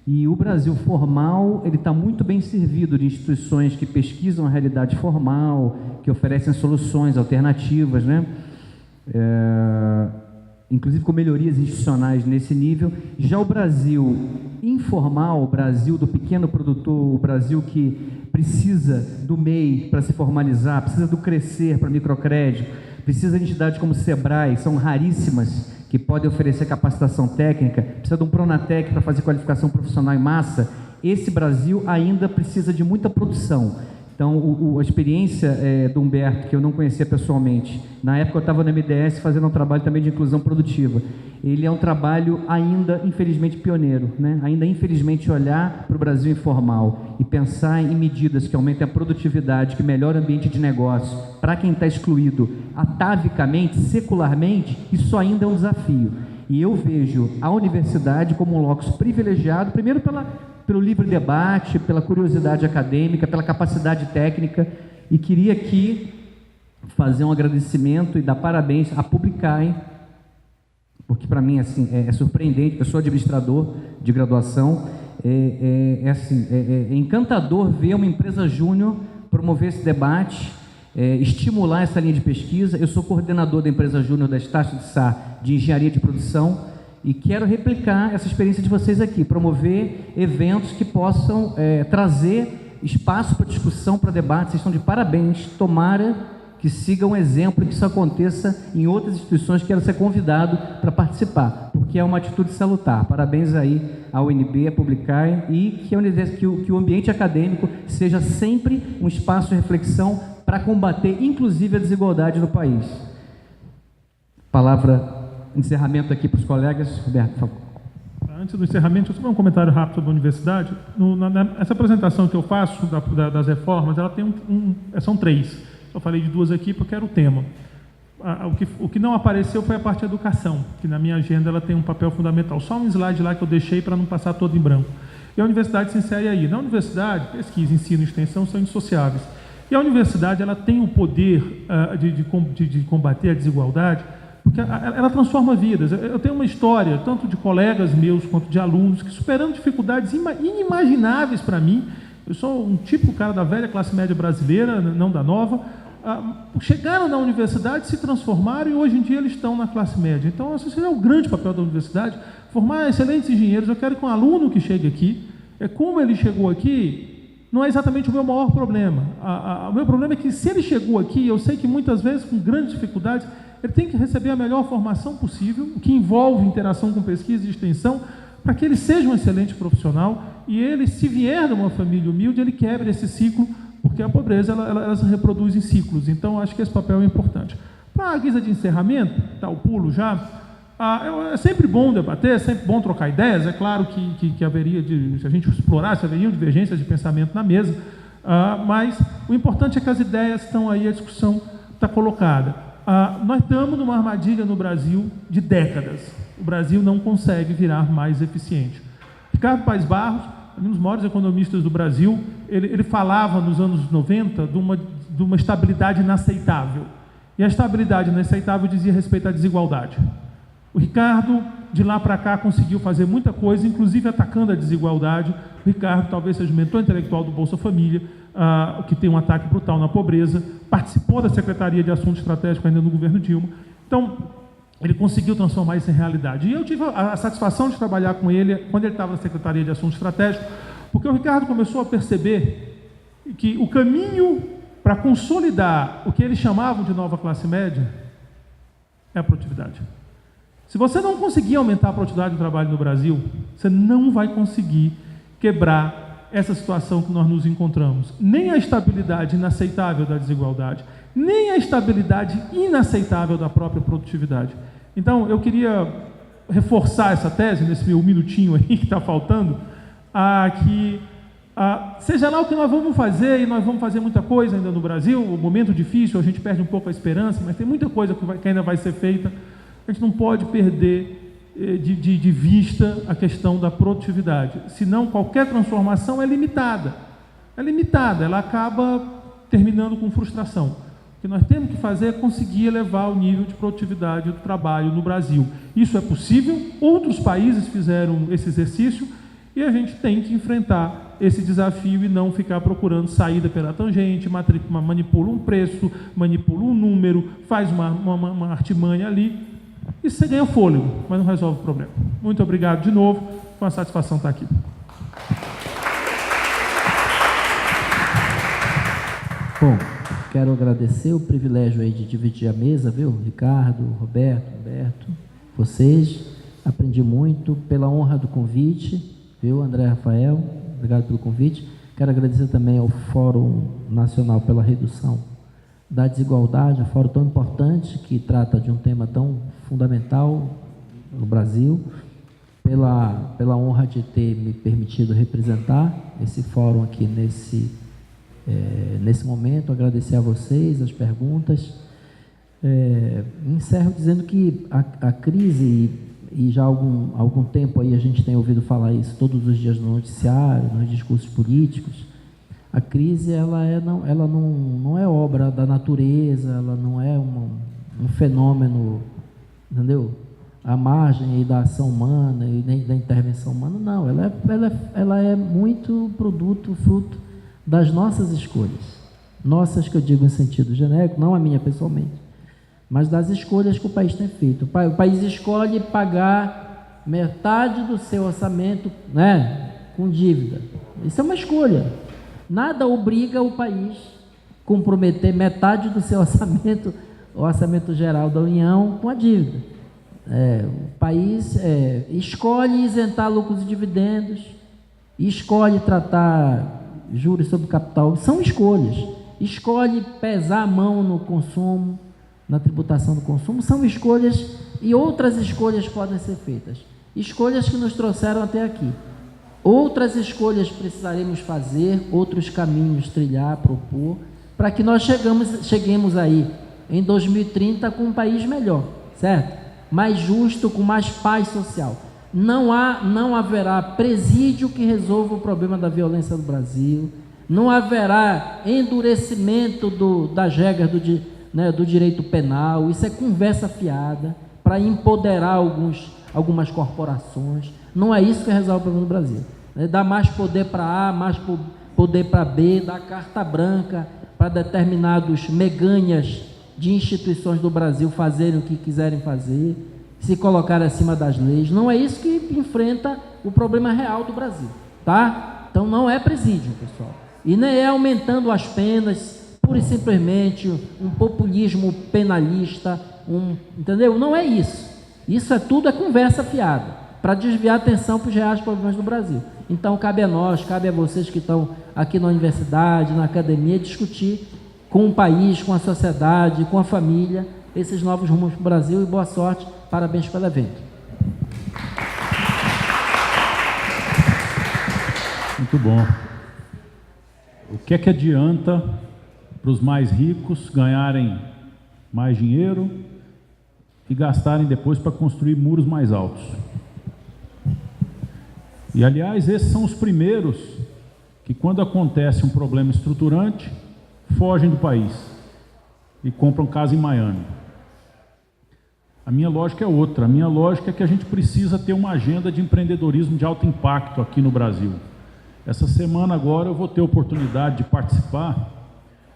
E o Brasil formal, ele está muito bem servido de instituições que pesquisam a realidade formal, que oferecem soluções alternativas, né? Inclusive com melhorias institucionais nesse nível. Já o Brasil informal, o Brasil do pequeno produtor, o Brasil que precisa do MEI para se formalizar, precisa do Crescer para microcrédito, precisa de entidades como o Sebrae, são raríssimas, que podem oferecer capacitação técnica, precisa de um Pronatec para fazer qualificação profissional em massa. Esse Brasil ainda precisa de muita produção. Então, a experiência do Humberto, que eu não conhecia pessoalmente, na época eu estava no MDS fazendo um trabalho também de inclusão produtiva. Ele é um trabalho ainda, infelizmente, pioneiro, né? Ainda, infelizmente, olhar para o Brasil informal e pensar em medidas que aumentem a produtividade, que melhorem o ambiente de negócio, para quem está excluído atavicamente, secularmente, isso ainda é um desafio. E eu vejo a universidade como um locus privilegiado, primeiro pelo livre debate, pela curiosidade acadêmica, pela capacidade técnica, e queria aqui fazer um agradecimento e dar parabéns a Publicae, porque para mim assim, é surpreendente. Eu sou administrador de graduação, é encantador ver uma empresa júnior promover esse debate, estimular essa linha de pesquisa. Eu sou coordenador da empresa júnior da Estácio de Sá de Engenharia de Produção, e quero replicar essa experiência de vocês aqui, promover eventos que possam trazer espaço para discussão, para debate. Vocês estão de parabéns, tomara que sigam um exemplo e que isso aconteça em outras instituições. Quero ser convidado para participar, porque é uma atitude salutar. Parabéns aí à UNB, à Publicae, e que o ambiente acadêmico seja sempre um espaço de reflexão para combater, inclusive, a desigualdade no país. Palavra... encerramento aqui para os colegas. Roberto, por favor. Antes do encerramento, eu só um comentário rápido sobre a universidade. Essa apresentação que eu faço das reformas, ela tem são 3. Eu falei de 2 aqui porque era o tema. O que não apareceu foi a parte de educação, que na minha agenda ela tem um papel fundamental. Só um slide lá que eu deixei para não passar todo em branco. E a universidade se insere aí. Na universidade, pesquisa, ensino e extensão são indissociáveis. E a universidade ela tem o poder de combater a desigualdade, porque ela transforma vidas. Eu tenho uma história, tanto de colegas meus quanto de alunos, que superando dificuldades inimagináveis para mim. Eu sou um típico cara da velha classe média brasileira, não da nova. Chegaram na universidade, se transformaram e hoje em dia eles estão na classe média. Então, esse é o grande papel da universidade, formar excelentes engenheiros. Eu quero que um aluno que chegue aqui, como ele chegou aqui, não é exatamente o meu maior problema. O meu problema é que se ele chegou aqui, eu sei que muitas vezes com grandes dificuldades, ele tem que receber a melhor formação possível, o que envolve interação com pesquisa e extensão, para que ele seja um excelente profissional e ele, se vier de uma família humilde, ele quebre esse ciclo, porque a pobreza ela se reproduz em ciclos. Então, acho que esse papel é importante. Para a guisa de encerramento, tá, o pulo já, é sempre bom debater, é sempre bom trocar ideias. É claro que haveria, se a gente explorasse, haveriam divergências de pensamento na mesa, mas o importante é que as ideias estão aí, a discussão está colocada. Nós estamos numa armadilha no Brasil de décadas. O Brasil não consegue virar mais eficiente. Ricardo Paes Barros, um dos maiores economistas do Brasil, ele falava nos anos 90 de uma estabilidade inaceitável. E a estabilidade inaceitável dizia respeito à desigualdade. O Ricardo, de lá para cá, conseguiu fazer muita coisa, inclusive atacando a desigualdade. O Ricardo talvez seja o mentor intelectual do Bolsa Família, que tem um ataque brutal na pobreza, participou da Secretaria de Assuntos Estratégicos ainda no governo Dilma. Então, ele conseguiu transformar isso em realidade. E eu tive a satisfação de trabalhar com ele quando ele estava na Secretaria de Assuntos Estratégicos, porque o Ricardo começou a perceber que o caminho para consolidar o que eles chamavam de nova classe média é a produtividade. Se você não conseguir aumentar a produtividade do trabalho no Brasil, você não vai conseguir quebrar essa situação que nós nos encontramos. Nem a estabilidade inaceitável da desigualdade, nem a estabilidade inaceitável da própria produtividade. Então, eu queria reforçar essa tese, nesse meu minutinho aí que está faltando, seja lá o que nós vamos fazer, e nós vamos fazer muita coisa ainda no Brasil, o momento difícil, a gente perde um pouco a esperança, mas tem muita coisa que ainda vai ser feita. A gente não pode perder de vista a questão da produtividade, senão qualquer transformação é limitada. é limitada, ela acaba terminando com frustração. O que nós temos que fazer é conseguir elevar o nível de produtividade do trabalho no Brasil. Isso é possível, outros países fizeram esse exercício e a gente tem que enfrentar esse desafio e não ficar procurando saída pela tangente, manipula um preço, manipula um número, faz uma artimanha ali e você ganha fôlego, mas não resolve o problema. Muito obrigado de novo, foi uma satisfação estar aqui. Bom, quero agradecer o privilégio aí de dividir a mesa, viu? Ricardo, Roberto, Humberto, vocês, aprendi muito, pela honra do convite, viu, André Rafael, obrigado pelo convite. Quero agradecer também ao Fórum Nacional pela Redução da Desigualdade, um fórum tão importante que trata de um tema tão fundamental no Brasil, pela honra de ter me permitido representar esse fórum aqui nesse momento, agradecer a vocês, as perguntas. Encerro dizendo que a crise, e já há algum tempo aí a gente tem ouvido falar isso todos os dias no noticiário, nos discursos políticos, a crise ela não é obra da natureza, ela não é um fenômeno, entendeu? À margem aí da ação humana e nem da intervenção humana, não, ela é muito fruto das nossas escolhas, nossas que eu digo em sentido genérico, não a minha pessoalmente, mas das escolhas que o país tem feito. O país escolhe pagar metade do seu orçamento, né, com dívida. Isso é uma escolha. Nada obriga o país a comprometer metade do seu orçamento, o orçamento geral da União, com a dívida. O país escolhe isentar lucros e dividendos, escolhe tratar juros sobre capital, são escolhas. Escolhe pesar a mão no consumo, na tributação do consumo, são escolhas, e outras escolhas podem ser feitas. Escolhas que nos trouxeram até aqui. Outras escolhas precisaremos fazer, outros caminhos trilhar, propor, para que nós cheguemos aí em 2030 com um país melhor, certo? Mais justo, com mais paz social. Não haverá presídio que resolva o problema da violência no Brasil, não haverá endurecimento das regras do direito penal, isso é conversa fiada para empoderar algumas corporações, não é isso que resolve o problema do Brasil. Dá mais poder para A, mais poder para B, dá carta branca para determinados meganhas de instituições do Brasil fazerem o que quiserem fazer, se colocar acima das leis. Não é isso que enfrenta o problema real do Brasil, tá? Então não é presídio, pessoal, e nem é aumentando as penas, pura e simplesmente um populismo penalista, entendeu? Não é isso. Isso tudo é conversa fiada para desviar a atenção para os reais problemas do Brasil. Então cabe a nós, cabe a vocês que estão aqui na universidade, na academia, discutir com o país, com a sociedade, com a família, esses novos rumos para o Brasil, e boa sorte, parabéns pelo evento. Muito bom. O que é que adianta para os mais ricos ganharem mais dinheiro e gastarem depois para construir muros mais altos? E, aliás, esses são os primeiros que, quando acontece um problema estruturante, fogem do país e compram casa em Miami. A minha lógica é outra. A minha lógica é que a gente precisa ter uma agenda de empreendedorismo de alto impacto aqui no Brasil. Essa semana agora eu vou ter a oportunidade de participar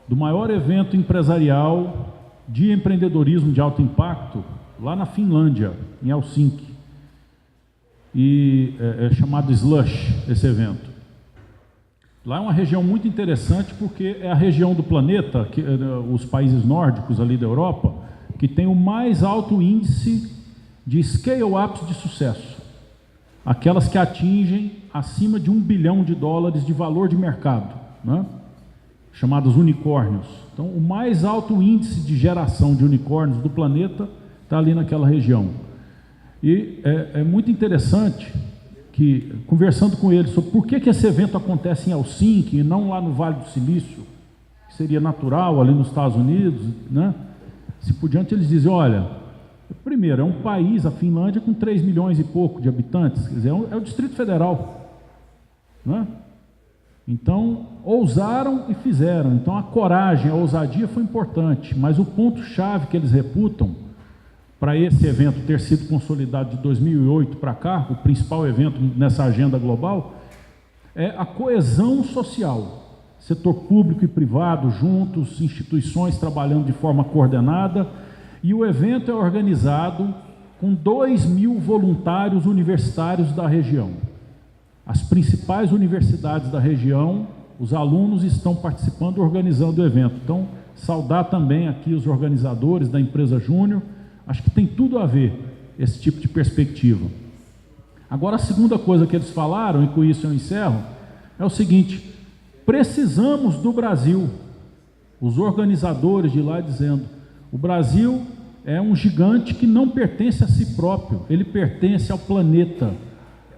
do maior evento empresarial de empreendedorismo de alto impacto lá na Finlândia, em Helsinki. E é chamado Slush, esse evento. Lá é uma região muito interessante porque é a região do planeta, os países nórdicos ali da Europa, que tem o mais alto índice de scale-ups de sucesso. Aquelas que atingem acima de $1 bilhão de valor de mercado, né? Chamados unicórnios. Então, o mais alto índice de geração de unicórnios do planeta está ali naquela região. E é muito interessante que, conversando com eles sobre por que esse evento acontece em Helsinki e não lá no Vale do Silício, que seria natural ali nos Estados Unidos, né? Se por diante, eles dizem, olha, primeiro, é um país, a Finlândia, com 3 milhões e pouco de habitantes, quer dizer, é o Distrito Federal, né? Então, ousaram e fizeram. Então, a coragem, a ousadia foi importante, mas o ponto-chave que eles reputam para esse evento ter sido consolidado de 2008 para cá, o principal evento nessa agenda global, é a coesão social. Setor público e privado juntos, instituições trabalhando de forma coordenada, e o evento é organizado com 2.000 voluntários universitários da região. As principais universidades da região, os alunos estão participando e organizando o evento. Então, saudar também aqui os organizadores da empresa Júnior, acho que tem tudo a ver esse tipo de perspectiva. Agora, a segunda coisa que eles falaram, e com isso eu encerro, é o seguinte: precisamos do Brasil. Os organizadores de lá dizendo, o Brasil é um gigante que não pertence a si próprio, ele pertence ao planeta.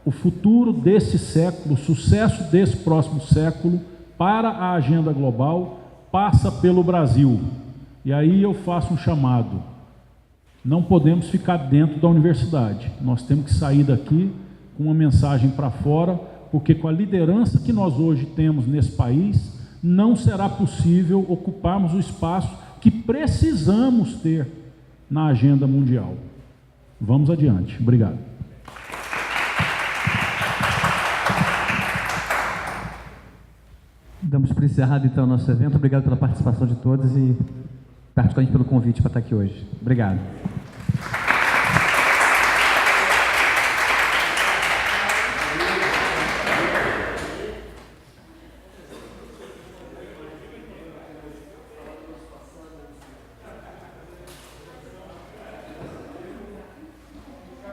O futuro desse século, o sucesso desse próximo século para a agenda global passa pelo Brasil. E aí eu faço um chamado: não podemos ficar dentro da universidade, nós temos que sair daqui com uma mensagem para fora, porque com a liderança que nós hoje temos nesse país, não será possível ocuparmos o espaço que precisamos ter na agenda mundial. Vamos adiante. Obrigado. Damos por encerrado, então, o nosso evento. Obrigado pela participação de todos e particularmente pelo convite para estar aqui hoje. Obrigado.